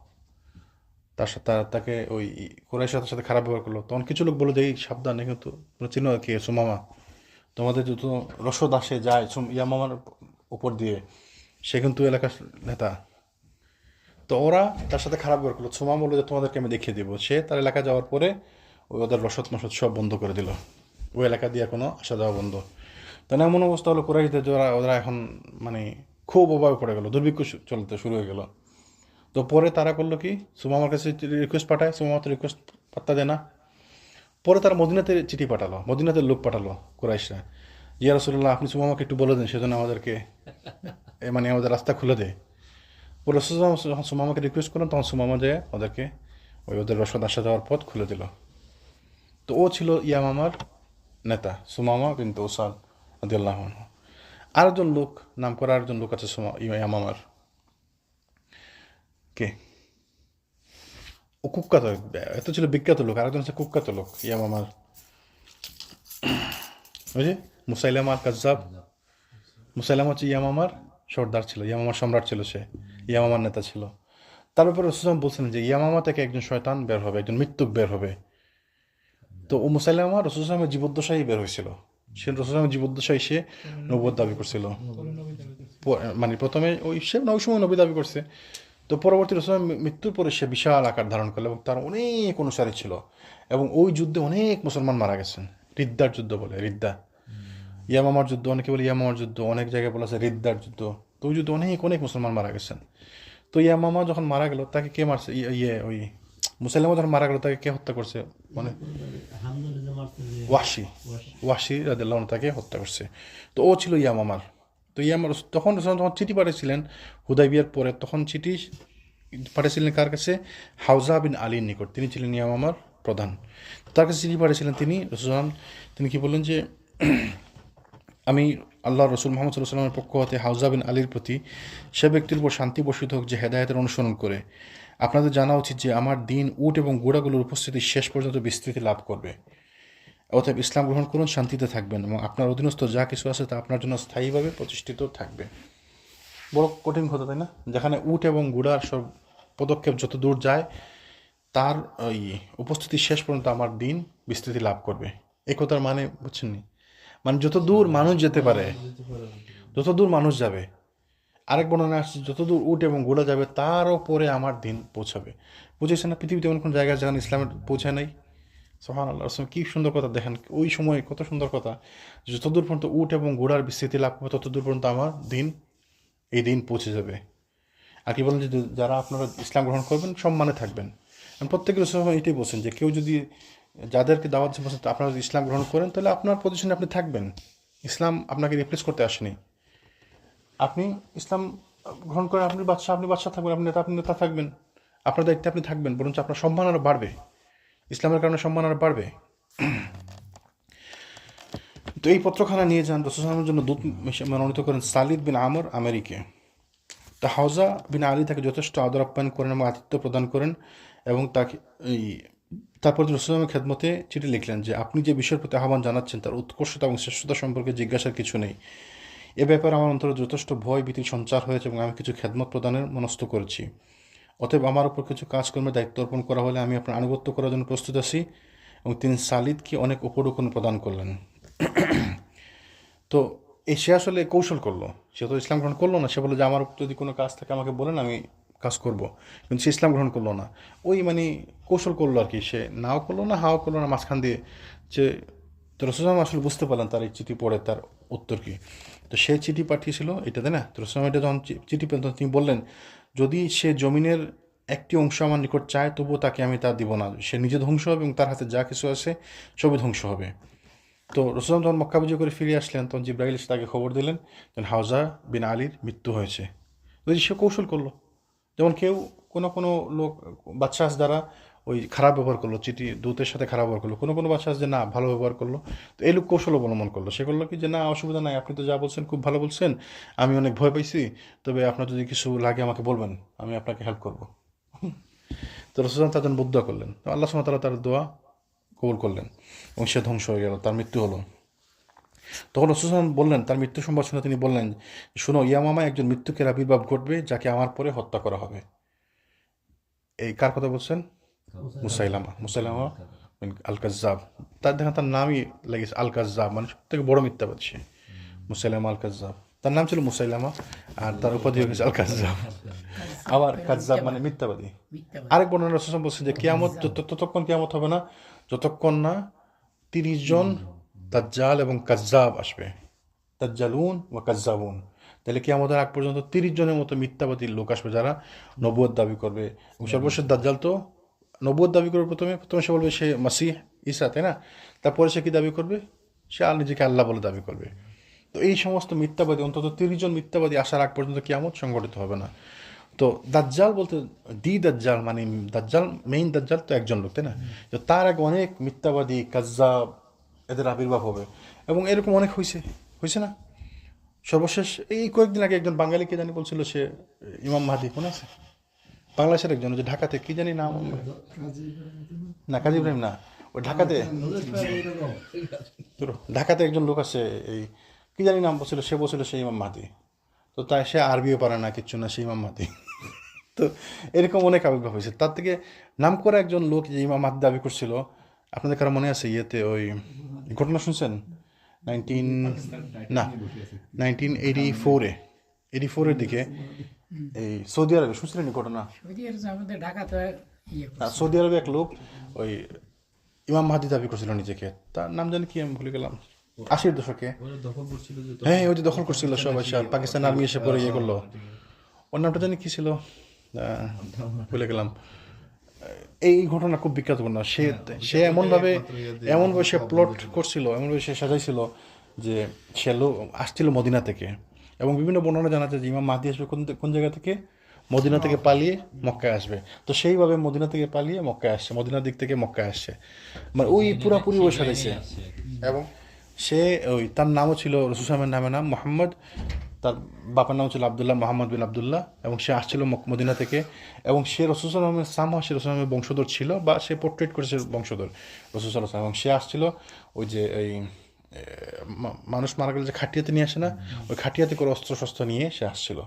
তাকে ওই কুরাইশের সাথে খারাপ ব্যবহার করলো। তখন কিছু লোক বলে যে এই সাবধানে, কিন্তু চিনো কি সুমামা, তোমাদের যত রসদ আসে যায় ইয়ামামার উপর দিয়ে, সে কিন্তু এলাকার নেতা। তো ওরা তার সাথে খারাপ ব্যবহার করলো। সুমামা বললো যে তোমাদেরকে আমি দেখিয়ে দেবো। সে তার এলাকা যাওয়ার পরে ওদের রসদ মসদ সব বন্ধ করে দিল, ওই এলাকা দিয়ে কোনো আসা যাওয়া বন্ধ। তো এমন অবস্থা হলো কুরাইশদের, ওরা এখন মানে খুব অভাবে পড়ে গেল, দুর্ভিক্ষ চলতে শুরু হয়ে গেল। তো পরে তারা করলো কি, সুমামার কাছে রিকোয়েস্ট পাঠায়, সুমামা তো রিকোয়েস্ট পাত্তা দেয় না। পরে তারা মদিনাতে চিঠি পাঠালো, মদিনাতে লোক পাঠালো কুরাইশরা, ইয়া রাসূলুল্লাহ, আপনি সুমামাকে একটু বলে দেন সেজন্য আমাদেরকে মানে আমাদের রাস্তা খুলে দেয়। পরে যখন সুমামাকে রিকোয়েস্ট করলেন তখন সুমামা যায় ওদেরকে ওদের রসদ আসা যাওয়ার পথ খুলে দিল। তো ও ছিল ইয়ামামার নেতা, সুমামা বিনতে উসাল রাদিয়াল্লাহু আনহু। আরেকজন লোক, নাম করা আরেকজন লোক আছে ইয়ামামার, কে? ও কুখ্যাত, এত ছিল বিখ্যাত লোক। আরেকজন হচ্ছে কুখ্যাত লোক ইয়ামামার, ওই যে মুসাইলামা কাজ্জাব। মুসাইলামা হচ্ছে ইয়ামামার সর্দার ছিল, ইয়ামামার সম্রাট ছিল, সে ইয়ামামার নেতা ছিল। তার উপরে রাসূল বলছেন যে ইয়ামামা থেকে একজন শয়তান বের হবে, একজন মৃত্যুক বের হবে। তো ও মুসাইলামা রাসূল জীবদ্দশায় বের হয়েছিল, সে রাসূল জীবদ্দশায় সে নবুয়ত দাবি করছিল। মানে প্রথমে ওই সময় নবী দাবি করছে। তো পরবর্তী রাসূল মৃত্যুর পরে সে বিশাল আকার ধারণ করলো এবং তার অনেক অনুসারী ছিল, এবং ওই যুদ্ধে অনেক মুসলমান মারা গেছেন। রিদ্দার যুদ্ধ বলে, রিদ্দা। ইয়ামামার যুদ্ধ অনেকে বলে ইয়ামামার যুদ্ধ, অনেক জায়গায় বলা আছে রিদ্দার যুদ্ধ। তো ওই যুদ্ধে অনেক মুসলমান মারা গেছেন। তো ইয়ামামা যখন মারা গেল তাকে কে মারছে? ওই মুসাইলামা যখন মারা গেল তাকে কে হত্যা করছে? মানে ওয়াহশী রাদিয়াল্লাহু আনহু তাকে হত্যা করছে। তো ও ছিল ইয়ামামার। তো তখন চিঠি পাঠিয়েছিলেন হুদাইবিয়ার পরে, তখন চিঠি পাঠিয়েছিলেন কার কাছে? হাউজা বিন আলীর নিকট, তিনি ছিলেন ইয়ামামার প্রধান। তার কাছে চিঠি পাঠিয়েছিলেন তিনি কি বললেন যে আমি আল্লাহ রসুল মুহাম্মদ সাল্লাল্লাহু আলাইহি ওয়াসাল্লামের পক্ষ হতে হাউজা বিন আলীর প্রতি, সে ব্যক্তির উপর শান্তি বর্ষিত হোক যে হেদায়েতের অনুসরণ করে আপনাদের জানা উচিত যে আমার দিন উট এবং ঘোড়াগুলোর উপস্থিতি শেষ পর্যন্ত বিস্তৃতি লাভ করবে। অতএব ইসলাম গ্রহণ করুন, শান্তিতে থাকবেন এবং আপনার অধীনস্থ যা কিছু আছে তা আপনার জন্য স্থায়ীভাবে প্রতিষ্ঠিত থাকবে। বড় কঠিন কথা, তাই না? যেখানে উট এবং ঘোড়ার সব পদক্ষেপ যত দূর যায়, তার ওই উপস্থিতি শেষ পর্যন্ত আমার দিন বিস্তৃতি লাভ করবে। এই কথার মানে বুঝছেন নি? মানে যত দূর মানুষ যেতে পারে, যত দূর মানুষ যাবে, আরেক বর্ণনা আসছে যত দূর উট এবং ঘোড়া যাবে তারও পরে আমার দিন পৌঁছাবে। বুঝেছেন না? পৃথিবীতে এমন কোনো জায়গায় যেখানে ইসলামের পৌঁছায় নাই। সুবহানাল্লাহ, কি সুন্দর কথা দেখেন, ওই সময় কত সুন্দর কথা, যতদূর পর্যন্ত উট এবং ঘোড়ার বিস্তৃতি লাভ করবে ততদূর পর্যন্ত আমার দিন, এই দিন পৌঁছে যাবে। আর কি বলেন যে যারা আপনারা ইসলাম গ্রহণ করবেন সম্মানে থাকবেন। প্রত্যেকের সময় এটাই বলছেন যে কেউ যদি যাদেরকে দাওয়াত দিচ্ছেন আপনারা যদি ইসলাম গ্রহণ করেন তাহলে আপনার পজিশনে আপনি থাকবেন। ইসলাম আপনাকে রিপ্লেস করতে আসেনি। আপনি ইসলাম গ্রহণ করেন, আপনি বাদশাহ থাকবেন, আপনি নেতা থাকবেন, আপনার দায়িত্বে আপনি থাকবেন, বরঞ্চ আপনার সম্মান আরও বাড়বে, ইসলামের কারণে সম্মান আরও বাড়বে। তো এই পত্রখানা নিয়ে যান, রাসূল সাল্লাল্লাহু আলাইহি ওয়াসাল্লামের জন্য দূত মনোনীত করেন সালিদ বিন আমর আমেরিকে। তা হাওজা বিন আলী তাকে যথেষ্ট আদর আপ্যায়ন করেন এবং আতিথ্য প্রদান করেন এবং তাকে তারপর রাসূল সাল্লাল্লাহু আলাইহি খেদমতে চিঠি লিখলেন যে আপনি যে বিষয়ের প্রতি আহ্বান জানাচ্ছেন তার উৎকর্ষতা এবং শ্রেষ্ঠতা সম্পর্কে জিজ্ঞাসার কিছু নেই। এ ব্যাপারে আমার অন্তরে যথেষ্ট ভয় ভীতি সঞ্চার হয়েছে এবং আমি কিছু খেদমত প্রদানের মনস্থ করেছি। অতএব আমার উপর কিছু কাজকর্মের দায়িত্ব অর্পণ করা হলে আমি আপনার আনুগত্য করার জন্য প্রস্তুত আছি। এবং তিনি সালিদকে অনেক উপঢৌকন প্রদান করলেন। তো সে আসলে কৌশল করলো, সে তো ইসলাম গ্রহণ করলো না। সে বললো যে আমার যদি কোনো কাজ থাকে আমাকে বলেন, আমি কাজ করব। কিন্তু সে ইসলাম গ্রহণ করলো না, ওই মানে কৌশল করলো আর কি। সে নাও করলো না, হাও করলো না, মাঝখান দিয়ে যে রাসূল আসলে বুঝতে পারলেন তার এই চিঠি পড়ে তার উত্তর কী। তো সে চিঠি পাঠিয়েছিল এটা, তাই না? তো রাসূল এটা যখন চিঠি পেলেন তখন তিনি বললেন যদি সে জমিনের একটি অংশ আমার নিকট চায় তবুও তাকে আমি তা দিব না। সে নিজে ধ্বংস হবে এবং তার হাতে যা কিছু আছে সবই ধ্বংস হবে। তো রাসূল যখন মক্কা বিজয় করে ফিরে আসলেন তখন জিবরাইল এসে তাকে খবর দিলেন যেন হাওজা বিন আলীর মৃত্যু হয়েছে। তো সে কৌশল করলো, যেমন কেউ কোনো লোক বাদশাহ দ্বারা ওই খারাপ ব্যবহার করলো, চিঠি দূতের সাথে খারাপ ব্যবহার করলো, কোনো বাদশাহ যে না ভালো ব্যবহার করলো। তো এই লোক কৌশল অবলম্বন করলো, সে করলো কি যে না অসুবিধা নাই, আপনি তো যা বলছেন খুব ভালো বলছেন, আমি অনেক ভয় পাইছি, তবে আপনার যদি কিছু লাগে আমাকে বলবেন, আমি আপনাকে হেল্প করবো। তো রাসূল তার জন্য বদদোয়া করলেন। তো আল্লাহ সুবহানাহু ওয়া তাআলা তার দোয়া কবুল করলেন এবং সে ধ্বংস হয়ে গেল, তার মৃত্যু হলো। তখন রাসূল বললেন, তার মৃত্যু সংবাদ শুনে তিনি বললেন, শোনো ইয়ামামায় একজন মৃত্যুকের আবির্ভাব ঘটবে যাকে আমার পরে হত্যা করা হবে। এই কার কথা বলছেন? মুসাইলামা আল কাজ্জাব। তার দেখেন তার নামই লেগেছে আল কাজ্জাব, মানে সব থেকে বড় মিথ্যাবাদী সে, মুসাইলামা আল কাজ্জাব। তার নাম ছিল মুসাইলামা আর তার উপাধি হয়ে গেছে আল কাজ্জাব। আবার কাজ্জাব মানে মিথ্যাবাদী। আরেক বর্ণনা রাসূল বলছেন যে কিয়ামত ততক্ষণ কিয়ামত হবে না যতক্ষণ না 30 জন দাজ্জাল এবং কাজ্জাব আসবে, দাজ্জালুন ওয়া কাজ্জাবুন। তাহলে কিয়ামতের আগ পর্যন্ত 30 জনের মতো মিথ্যাবাদী লোক আসবে যারা নবুয়ত দাবি করবে। এবং সর্বশেষ দাজ্জাল তো নবুয়ত দাবি করবে, প্রথমে সে বলবে সে মাসিহ ঈসা, তাই না? তারপরে সে কি দাবি করবে? সে নিজেকে আল্লাহ বলে দাবি করবে। তো এই সমস্ত মিথ্যাবাদী, অন্তত 30 জন মিথ্যাবাদী আসার আগ পর্যন্ত কিয়ামত সংগঠিত হবে না। তো দাজ্জাল বলতে দাজ্জাল মানে দাজ্জাল, মেইন দাজ্জাল তো একজন লোক, তাই না? তো তার আগে অনেক মিথ্যাবাদী কাজ্জাব এদের আবির্ভাব হবে এবং এরকম অনেক হয়েছে না? সর্বশেষ এই কয়েকদিন আগে একজন বাঙালিকে জানি বলছিল সে ইমাম মাহদি, মনে আছে? বাংলাদেশের একজন, যে ঢাকাতে কি জানি নাম, না কাজী ইব্রাহিম না, ওই ঢাকাতে একজন লোক আছে, এই কি জানি নাম বলছিল, সে বলছিল সে ইমাম মাহদি। তো তাই সে আরবিও পারে না, কিচ্ছু না, সে ইমাম মাহদি। তো এরকম অনেক আবির্ভাব হয়েছে। তার থেকে নাম করা একজন লোক যে ইমাম মাহদি দাবি করছিল, আপনাদের কারো মনে আছে ইয়েতে ওই ঘটনা শুনছেন? 1984-এর দিকে এই সৌদি আরবে শুনছিলেন ঘটনা? সৌদি আরবে এক লোক ওই ইমাম মাহদি দাবি করছিল নিজেকে, তার নাম জানি কি আমি ভুলে গেলাম, 80-এর দশকে। হ্যাঁ, ওই যে দখল করছিল সবাই, পাকিস্তান আর্মি এসে পরে ইয়ে করলো। ওর নামটা জানি কি ছিল, ভুলে গেলাম। এই ঘটনা খুব বিখ্যাত ঘটনা। সে এমনভাবে সে প্লট করছিল, এমনভাবে সে সাজাইছিল যে সে আসছিল মদিনা থেকে, এবং বিভিন্ন বর্ণনা জানা যায় যে ইমাম মাহদি আসবে কোন জায়গা থেকে, মদিনা থেকে পালিয়ে মক্কায় আসবে। তো সেইভাবে মদিনা থেকে পালিয়ে মক্কায় আসছে, মদিনার দিক থেকে মক্কায় আসছে, মানে ওই পুরাপুরি ওই সাজাইছে। এবং সে ওই তার নামও ছিল রাসূল সাল্লাল্লাহু আলাইহি ওয়াসাল্লামের নাম মোহাম্মদ তার বাবার নাম ছিল আবদুল্লাহ মোহাম্মদ বিন আবদুল্লাহ, এবং সে আসছিল মদিনা থেকে, এবং সে রাসূল সাল্লাল্লাহু আলাইহি ওয়াসাল্লাম সে রাসূল সাল্লাল্লাহু আলাইহি ওয়াসাল্লামের বংশধর ছিল, বা সে পোর্ট্রেট করেছে বংশধর রাসূল সাল্লাল্লাহু আলাইহি ওয়াসাল্লাম। এবং সে আসছিল ওই যে এই মানুষ মারা গেলে যে খাটিয়াতে নিয়ে আসে না, ওই খাটিয়াতে করে অস্ত্র শস্ত্র নিয়ে সে আসছিল।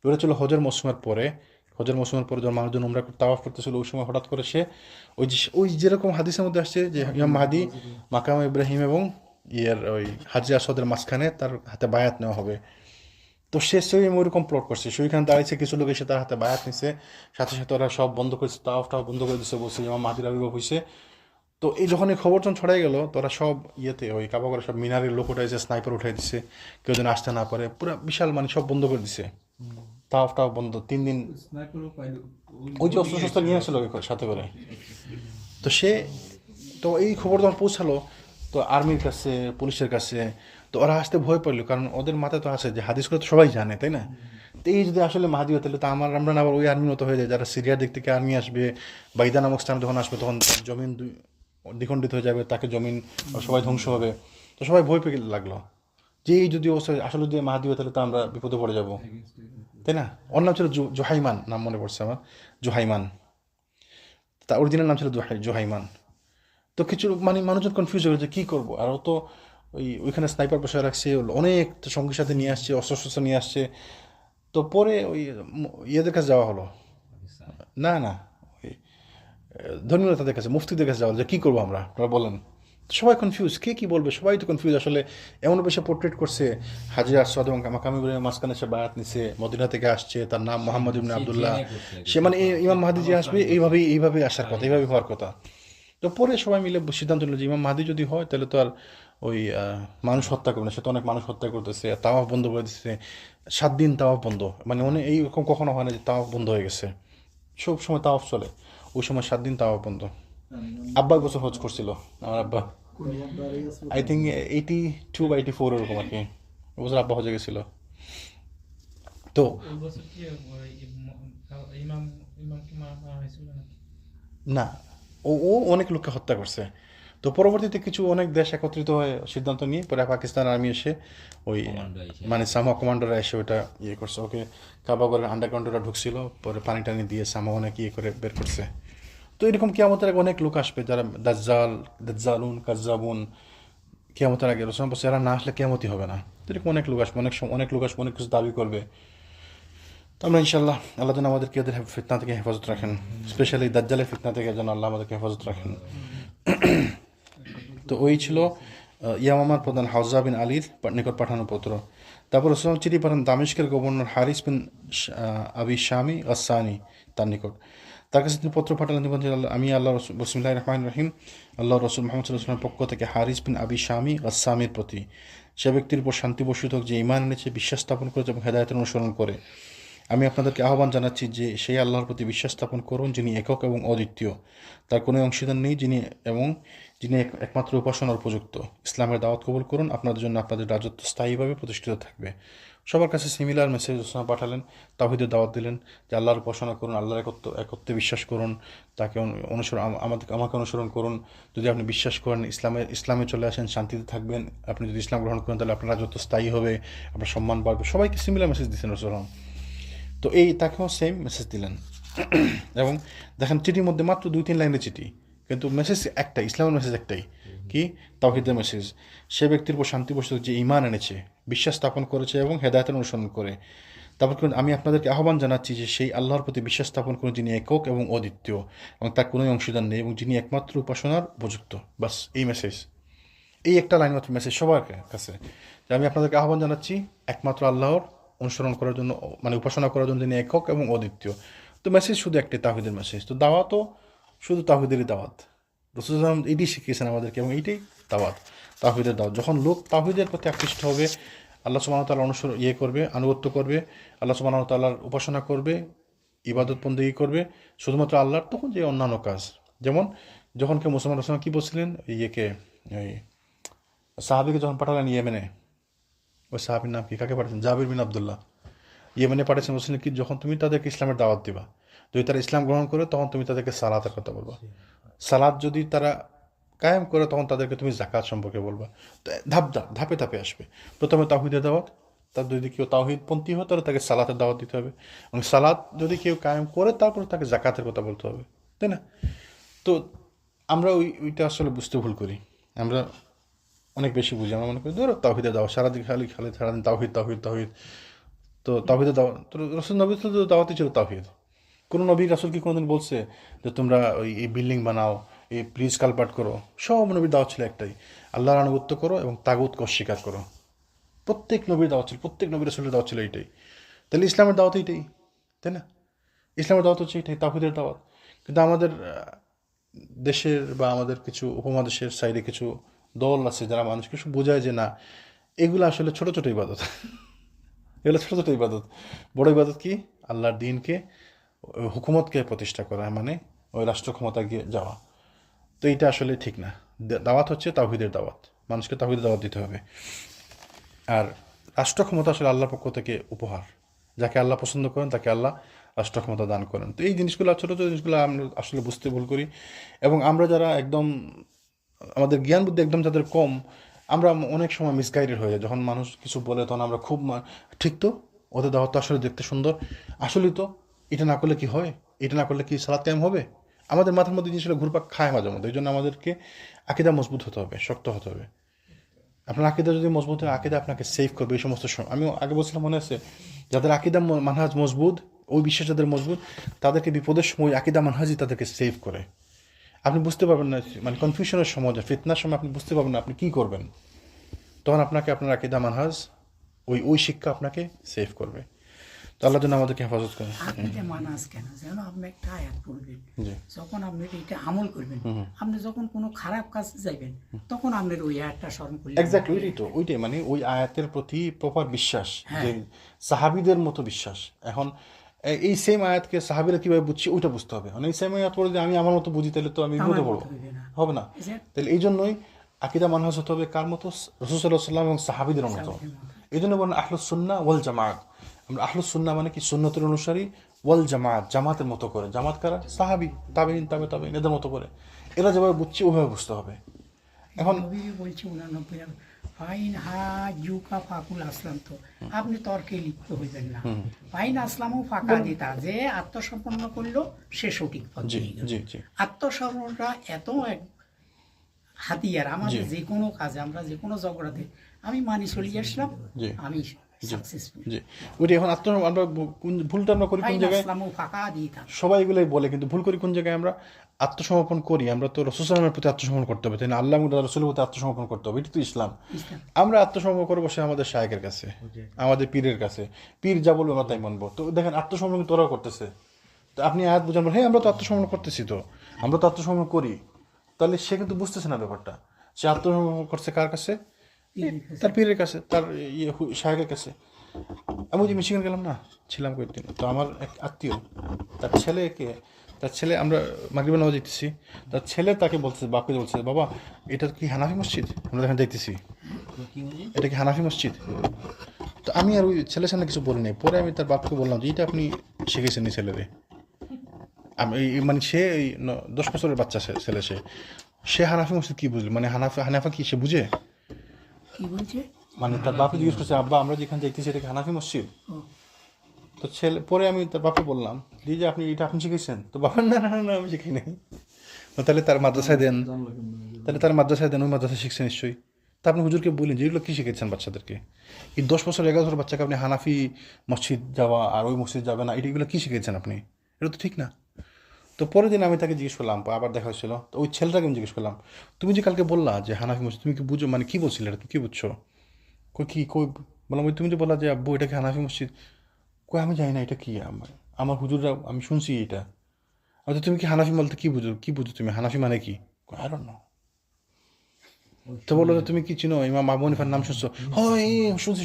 ওটা ছিল হজের মৌসুমের পরে। হজের মৌসুমের পরে যখন মানুষজন উমরা তাওয়াফ করতেছিল, ওই সময় হঠাৎ করে সে ওই যেরকম হাদিসের মধ্যে আসছে যে ইমাম মাহদী মাকাম ইব্রাহিম এবং ওই হাজরে আসওয়াদের মাঝখানে তার হাতে বায়াত নেওয়া হবে। তো সে সেম ওইরকম প্লট করছে, সেইখানে দাঁড়িয়েছে, কিছু লোক এসে তার হাতে বায়াত নিছে, সাথে সাথে ওরা সব বন্ধ করেছে, তাওয়াফটাও বন্ধ করে দিচ্ছে, বলছে ইমাম মাহদীর আবির্ভাব হয়েছে। তো এই যখন এই খবর যখন ছড়াই গেল, তোরা সব ওই কাবা করে সব মিনারের লোক উঠাইছে, স্নাইপার উঠাই দিচ্ছে, কেউ যেন আসতে না পারে, পুরো বিশাল মানে সব বন্ধ করে দিছে, তাওয়াফটাও বন্ধ 3 দিন। ওই যে অস্ত্র শস্ত্র নিয়ে আসলো সাথে করে। তো তো এই খবর যখন পৌঁছালো তো আর্মির কাছে, পুলিশের কাছে, তো ওরা আসতে ভয় পড়লো, কারণ ওদের মাথায় তো আছে যে হাদিসগুলো তো সবাই জানে, তাই না? তো এই যদি আসলে মাহাদি হতে, তো আমরা না আবার ওই আর্মির মতো হয়ে যায়, যারা সিরিয়ার দিক থেকে আর্মি আসবে, বাইদা নামক স্থান যখন আসবে, তখন জমিন দ্বিখণ্ডিত হয়ে যাবে, তাকে জমিন সবাই ধ্বংস হবে। তো সবাই ভয় পেয়ে লাগলো যে এই যদি আসলে যদি মাহাদি হয়ে, তাহলে তো আমরা বিপদে পড়ে যাব, তাই না? ওর নাম ছিল জোহাইমান, নাম মনে পড়ছে আমার, জোহাইমান। তার অরিজিনাল নাম ছিল জোহাইমান। তো কিছু মানে মানুষজন কনফিউজ হয়ে গেছে কী করবো, আর ও তো ওইখানে স্নাইপার বসে রাখছে, অনেক সঙ্গীর সাথে নিয়ে আসছে, অস্ত্র শস্ত্র নিয়ে আসছে। তো পরে ওই ইয়েদের কাছে যাওয়া হলো, না না ওই ধর্মীয় তাদের কাছে, মুফতিদের কাছে যাওয়া হলো যে কী করবো আমরা বলেন। সবাই কনফিউজ, কে কী বলবে, সবাই তো কনফিউজ আসলে। এমন বেশি পোর্ট্রেট করছে হাজী আসওয়াদ এবং মাকাম ইব্রাহিমের মাঝখানে সে বায়াত নিছে, মদিনা থেকে আসছে, তার নাম মোহাম্মদ ইবনে আবদুল্লাহ, সে মানে ইমাম মাহদী যে আসবে এইভাবেই আসার কথা, এইভাবে হওয়ার কথা। তো পরে সবাই মিলে সিদ্ধান্ত নিল যে ইমাম মাহদী যদি হয়, তাহলে তো আর ওই মানুষ হত্যা করবে না, সে তো অনেক মানুষ হত্যা করতেছে, তাওয়াফ বন্ধ করে দিচ্ছে, 7 দিন তাওয়াফ বন্ধ, মানে অনেক এইরকম কখনো হয় না যে তাওয়াফ বন্ধ হয়ে গেছে, সব সময় তাওয়াফ চলে, ওই সময় 7 দিন তাওয়াফ বন্ধ। আব্বা বছর হজ করছিল, আমার আব্বা আই থিঙ্ক 82 বা 84 এরকম আর কি, ওই বছর আব্বা হজে গেছিল। তো না, ও অনেক লোককে হত্যা করছে। তো পরবর্তীতে কিছু অনেক দেশ একত্রিত হয়ে সিদ্ধান্ত নিয়ে পরে পাকিস্তান আর্মি এসে ওই মানে সামা কমান্ডোরা এসে ওটা করছে, ওকে কাবাগরের আন্ডারগ্রাউন্ডরা ঢুকছিল, পরে পানি টানি দিয়ে সামা অনেক করে বের করছে। তো এরকম কিয়ামতের আগে অনেক লোক আসবে, যারা দাজ্জালুন কাজ্জাবুন, কিয়ামতের আগে রসুল বলছে এরা না আসলে কিয়ামতই হবে না। তো এরকম অনেক লোক আসবে, অনেক লোক আসবে, অনেক কিছু দাবি করবে। তো আমরা ইনশাল্লাহ, আল্লাহ যেন আমাদেরকে এদের ফিতনা থেকে হেফাজত রাখেন, স্পেশালি দাজ্জালের ফিতনা থেকে যেন আল্লাহ আমাদেরকে হেফাজত রাখেন। তো ওই ছিল ইয়ামামার প্রধান হাউজা বিন আলীর নিকট পাঠানো পত্র। তারপর রসুল চিঠি পাঠান দামেস্কের গভর্নর হারিস বিন আবি শামি গাসানি তার নিকট। তার কাছে তিনি পত্র পাঠালেন, আমি আল্লাহ রসুল বিসমিল্লাহির রহমানির রহিম, আল্লাহ রসুল মোহাম্মদ সাল্লাল্লাহু আলাইহি ওয়াসাল্লামের পক্ষ থেকে হারিস বিন আবি শামি গাসামির প্রতি, সে ব্যক্তির উপর শান্তি বর্ষিত হোক যে ঈমান এনেছে, বিশ্বাস স্থাপন করেছে এবং হেদায়েতের অনুসরণ করে। আমি আপনাদেরকে আহ্বান জানাচ্ছি যে সেই আল্লাহর প্রতি বিশ্বাস স্থাপন করুন যিনি একক এবং অদ্বিতীয়, তার কোনো অংশীদার নেই, যিনি একমাত্র উপাসনার উপযুক্ত। ইসলামের দাওয়াত কবুল করুন, আপনাদের জন্য আপনাদের রাজত্ব স্থায়ীভাবে প্রতিষ্ঠিত থাকবে। সবার কাছে সিমিলার মেসেজ পাঠালেন, তাওহীদের দাওয়াত দিলেন যে আল্লাহর উপাসনা করুন, আল্লাহর একত্বে বিশ্বাস করুন, তাকে আমাকে অনুসরণ করুন। যদি আপনি বিশ্বাস করেন, ইসলামে চলে আসেন, শান্তিতে থাকবেন। আপনি যদি ইসলাম গ্রহণ করেন, তাহলে আপনার রাজত্ব স্থায়ী হবে, আপনার সম্মান বাড়বে। সবাইকে সিমিলার মেসেজ দিচ্ছেন রাসূলুল্লাহ। তো তাকেও সেম মেসেজ দিলেন। এবং দেখেন চিঠির মধ্যে মাত্র 2-3 লাইনের চিঠি, কিন্তু মেসেজ একটাই, ইসলামের মেসেজ একটাই, কি তাওহীদের মেসেজ। সে ব্যক্তির উপর শান্তি বসত যে ঈমান এনেছে, বিশ্বাস স্থাপন করেছে এবং হেদায়েতের অনুসরণ করে। তারপর আমি আপনাদেরকে আহ্বান জানাচ্ছি যে সেই আল্লাহর প্রতি বিশ্বাস স্থাপন করুন যিনি একক এবং অদ্বিতীয় এবং তার কোনো অংশীদার নেই এবং যিনি একমাত্র উপাসনার উপযুক্ত। বাস এই মেসেজ, এই একটা লাইন মাত্র মেসেজ সবার কাছে, যে আমি আপনাদেরকে আহ্বান জানাচ্ছি একমাত্র আল্লাহর অনুসরণ করার জন্য, মানে উপাসনা করার জন্য যিনি একক এবং অদ্বিতীয়। তো মেসেজ শুধু একটাই, তাওহীদের মেসেজ। তো দাওয়াতও শুধু তাওহীদেরই দাওয়াত, রাসূল সাল্লাল্লাহু আলাইহি ওয়াসাল্লাম এটাই শিখিয়েছেন আমাদেরকে, এবং এইটাই দাওয়াত, তাওহীদের দাওয়াত। যখন লোক তাওহীদের প্রতি আকৃষ্ট হবে, আল্লাহ সুবহানাহু ওয়া তাআলার করবে, আনুগত্য করবে, আল্লাহ সুবহানাহু ওয়া তাআলার উপাসনা করবে, ইবাদত বন্দেগী করবে শুধুমাত্র আল্লাহর, তখন যে অন্যান্য কাজ, যেমন যখন কেউ মুসলমান রাসূল কী বলছিলেন, ওই সাহাবীকে যখন পাঠালেন ইয়েমেনে, ওই সাহাবীর নাম কি, কাকে পাঠাচ্ছেন, জাবির বিন আবদুল্লাহ, ইয়েমেনে পাঠিয়েছেন। বলছিলেন কি, যখন তুমি তাদেরকে ইসলামের দাওয়াত দিবা, যদি তারা ইসলাম গ্রহণ করে, তখন তুমি তাদেরকে সালাতের কথা বলবা। সালাত যদি তারা কায়েম করে, তখন তাদেরকে তুমি যাকাত সম্পর্কে বলবা। ধাপে ধাপে আসবে। প্রথমে তাওহীদের দাওয়াত, তার যদি কেউ তাওহীদপন্থী হয় তাহলে তাকে সালাতের দাওয়াত দিতে হবে, এবং সালাত যদি কেউ কায়েম করে তারপরে তাকে জাকাতের কথা বলতে হবে, তাই না? তো আমরা ওইটা আসলে বুঝতে ভুল করি, আমরা অনেক বেশি বুঝি, আমরা মনে করি ধরো তাওহীদের দাওয়াত, সারাদিন খালি খালি সারাদিন তাওহীদ তাওহীদ তাওহীদ। তো তাওহীদের দাওয়াত, তো রসুল নবী তো দাওয়াতই ছিল তাওহীদ। কোনো নবী রাসূল কি কোনোদিন বলছে যে তোমরা এই বিল্ডিং বানাও, এই ব্রিজ কালপাট করো? সব নবীর দাওয়াত ছিল একটাই, আল্লাহর আনুগত্য করো এবং তাগুতকে অস্বীকার করো। প্রত্যেক নবীর দাওয়াত ছিল, প্রত্যেক নবী রাসূলের দাওয়াত ছিল এইটাই। তাহলে ইসলামের দাওয়াত এইটাই, তাই না? ইসলামের দাওয়াত হচ্ছে এইটাই, তাওহীদের দাওয়াত। কিন্তু আমাদের দেশের বা আমাদের কিছু উপমহাদেশের সাইডে কিছু দল আছে যারা মানুষকে শুধু বোঝায় যে না, এগুলো আসলে ছোট ছোট ইবাদত। এগুলো ছোট ছোট ইবাদত। বড় ইবাদত কি? আল্লাহর দ্বীনকে, হুকুমতকে প্রতিষ্ঠা করা, মানে ওই রাষ্ট্র ক্ষমতা গিয়ে যাওয়া। তো এইটা আসলে ঠিক না। দাওয়াত হচ্ছে তাওহীদের দাওয়াত, মানুষকে তাওহীদের দাওয়াত দিতে হবে। আর রাষ্ট্র ক্ষমতা আসলে আল্লাহর পক্ষ থেকে উপহার, যাকে আল্লাহ পছন্দ করেন তাকে আল্লাহ রাষ্ট্র ক্ষমতা দান করেন। তো এই জিনিসগুলো, ছোটো ছোটো জিনিসগুলো আমরা আসলে বুঝতে ভুল করি, এবং আমরা যারা একদম, আমাদের জ্ঞান বুদ্ধি একদম যাদের কম, আমরা অনেক সময় মিসগাইডেড হয়ে যায়। যখন মানুষ কিছু বলে তখন আমরা খুব ঠিক তো, ওদের দাওয়াত তো আসলে দেখতে সুন্দর, আসলেই তো এটা না করলে কি হয়, এটা না করলে কি সালাত কায়েম হবে? আমাদের মাথার মধ্যে জিনিসগুলো ঘুরপাক খায় মাঝে মধ্যে। এই জন্য আমাদেরকে আকীদা মজবুত হতে হবে, শক্ত হতে হবে। আপনার আকীদা যদি মজবুত হয়, আকীদা আপনাকে সেভ করবে এই সমস্ত সময়। আমি আগে বলছিলাম, মনে আছে, যাদের আকীদা মানহাজ মজবুত, ওই বিশ্বাস যাদের মজবুত, তাদেরকে বিপদের সময় আকীদা মানহাজই তাদেরকে সেভ করে। আপনি বুঝতে পারবেন না, মানে কনফিউশনের সময়, ফিতনার সময় আপনি বুঝতে পারবেন না আপনি কী করবেন, তখন আপনাকে আপনার আকীদা মানহাজ, ওই শিক্ষা আপনাকে সেভ করবে। তো আল্লাহ যেন আমাদেরকে হেফাজত করেন। আকীদা মানহাজ কেন? যেন আপনি একটা আয়াত পড়বেন, যখন আপনি এটা আমল করবেন, আপনি যখন কোনো খারাপ কাজে যাইবেন, তখন আপনার ওই আয়াতটা স্মরণ করবেন। এক্স্যাক্টলি, ওইটাই মানে ওই আয়াতের প্রতি প্রপার বিশ্বাস, যে সাহাবীদের মতো বিশ্বাস। এখন এই সেম আয়াতকে সাহাবীরা কীভাবে বুঝছি ওইটা বুঝতে হবে। মানে এই সেম আয়াত পড়ে যে আমি আমার মতো বুঝি, তাহলে তো আমি বিপদে পড়বো, হবে না। তাহলে এই জন্যই আকীদা মানহাজ হতে হবে কার মতো? রাসূল সাল্লাল্লাহু আলাইহি ওয়াসাল্লাম এবং সাহাবীদের মতো। এই জন্য বলেন আহলুস সুন্নাহ ওয়াল জামাত। আমরা আহলুস সুন্নাহ মানে কি? সুন্নতের অনুসারী, ওয়াল জামাত, জামাতের মতো করে। জামাত কারা? সাহাবী, তাবেঈন, তাবেঈন, এদের মতো করে। এরা যেভাবে বুঝছে ওইভাবে বুঝতে হবে। এখন বলছি 89 ফাইন হাজুকা ফাকুল আসলাম, তো আপনি তর্কে লিপ্ত হইবেন না। ফাইন আসলামও ফাঁকা দিতা, যে আত্মসমর্পণ করলো সে সঠিক পথ। আত্মসমর্পণটা এত এক হাতিয়ার আমাদের, যে কোনো কাজে, আমরা যে কোনো ঝগড়াতে আমি মানি চলে আসলাম, আমি সাকসেসফুল। ওইটা এখন আমরা ভুলটা আমরা করি কোন জায়গায়? সবাই এগুলোই বলে, কিন্তু ভুল করি কোন জায়গায়? আমরা আত্মসমর্পণ করি, আমরা তো রাসূল সাল্লাল্লাহু আলাইহি ওয়াসাল্লামের প্রতি আত্মসমর্পণ করতে হবে, তাই না? আল্লাহ এবং রাসূলের প্রতি আত্মসমর্পণ করতে হবে, এটা তো ইসলাম। আমরা আত্মসমর্পণ করে বসে আমাদের শায়েখের কাছে, আমাদের পীরের কাছে, পীর যা বলবে আমরা তাই মানবো। তো দেখেন, আত্মসমর্পণ তোরাও করতেছে, তো আপনি আয়াত বুঝান, হ্যাঁ আমরা তো আত্মসমর্পণ করতেছি, তো আমরা তো আত্মসমর্পণ করি, তাহলে সে কিন্তু বুঝতেছে না ব্যাপারটা। সে আত্মসমর্পণ করছে কার কাছে? তার পীরের কাছে, তার শায়েখের কাছে। আমি যে মিশিগান গেলাম না, ছিলাম কয়েকদিন, তো আমার এক আত্মীয়, তার ছেলে আমরা মাগরিবের নামাজ দেখতেছি, তার ছেলে তাকে বলছে, বাপকে বলছে, বাবা এটা কি হানাফি মসজিদ? আমরা এখানে দেখতেছি, এটা কি হানাফি মসজিদ? তো আমি আর ওই ছেলের সামনে কিছু বলি নাই। পরে আমি তার বাপকে বললাম যে এটা আপনি শিখেছেন এই ছেলেরে। আমি মানে সে 10 বছরের বাচ্চা ছেলে, সে হানাফি মসজিদ কি বুঝলো? মানে হানাফা কি সে বুঝে? মানে তার বাপে জিজ্ঞেস করছে, আব্বা আমরা যেখানে দেখতেছি এটা কি হানাফি মসজিদ? তো ছেলে, পরে আমি তার বাপকে বললাম যে আপনি এটা আপনি শিখেছেন? তো বাবা না না না, আমি শিখি নাই। তাহলে তার মাদ্রাসায় দেন, ওই মাদ্রাসায় শিখছে নিশ্চয়ই। তা আপনি হুজুরকে বললেন যে এগুলো কী শিখেছেন বাচ্চাদেরকে? এই 10 বছর 11 বছর বাচ্চাকে আপনি হানাফি মসজিদ যাওয়া আর ওই মসজিদ যাবে না, এগুলো কী শিখেছেন আপনি? এটা তো ঠিক না। তো পরের দিন আমি তাকে জিজ্ঞেস করলাম, আবার দেখা হয়েছিল, তো ওই ছেলেটাকে আমি জিজ্ঞেস করলাম, তুমি যে কালকে বললা যে হানাফি মসজিদ, তুমি কি বুঝো, মানে কী বলছিলে এটা, তুমি কী বুঝছো? কই বললাম, ওই তুমি যে বললা যে আব্বু এটা কি হানাফি মসজিদ, আমি জানি না এটা কি, আমার হুজুররা, আমি শুনছি এটা। আচ্ছা তুমি কি হানাফি বলতে কী বুঝো তুমি, হানাফি মানে কি? I don't know. তো বললো যে তুমি কি চিনো ইমাম আবু হানিফার নাম শুনছো? হয়, শুনছি,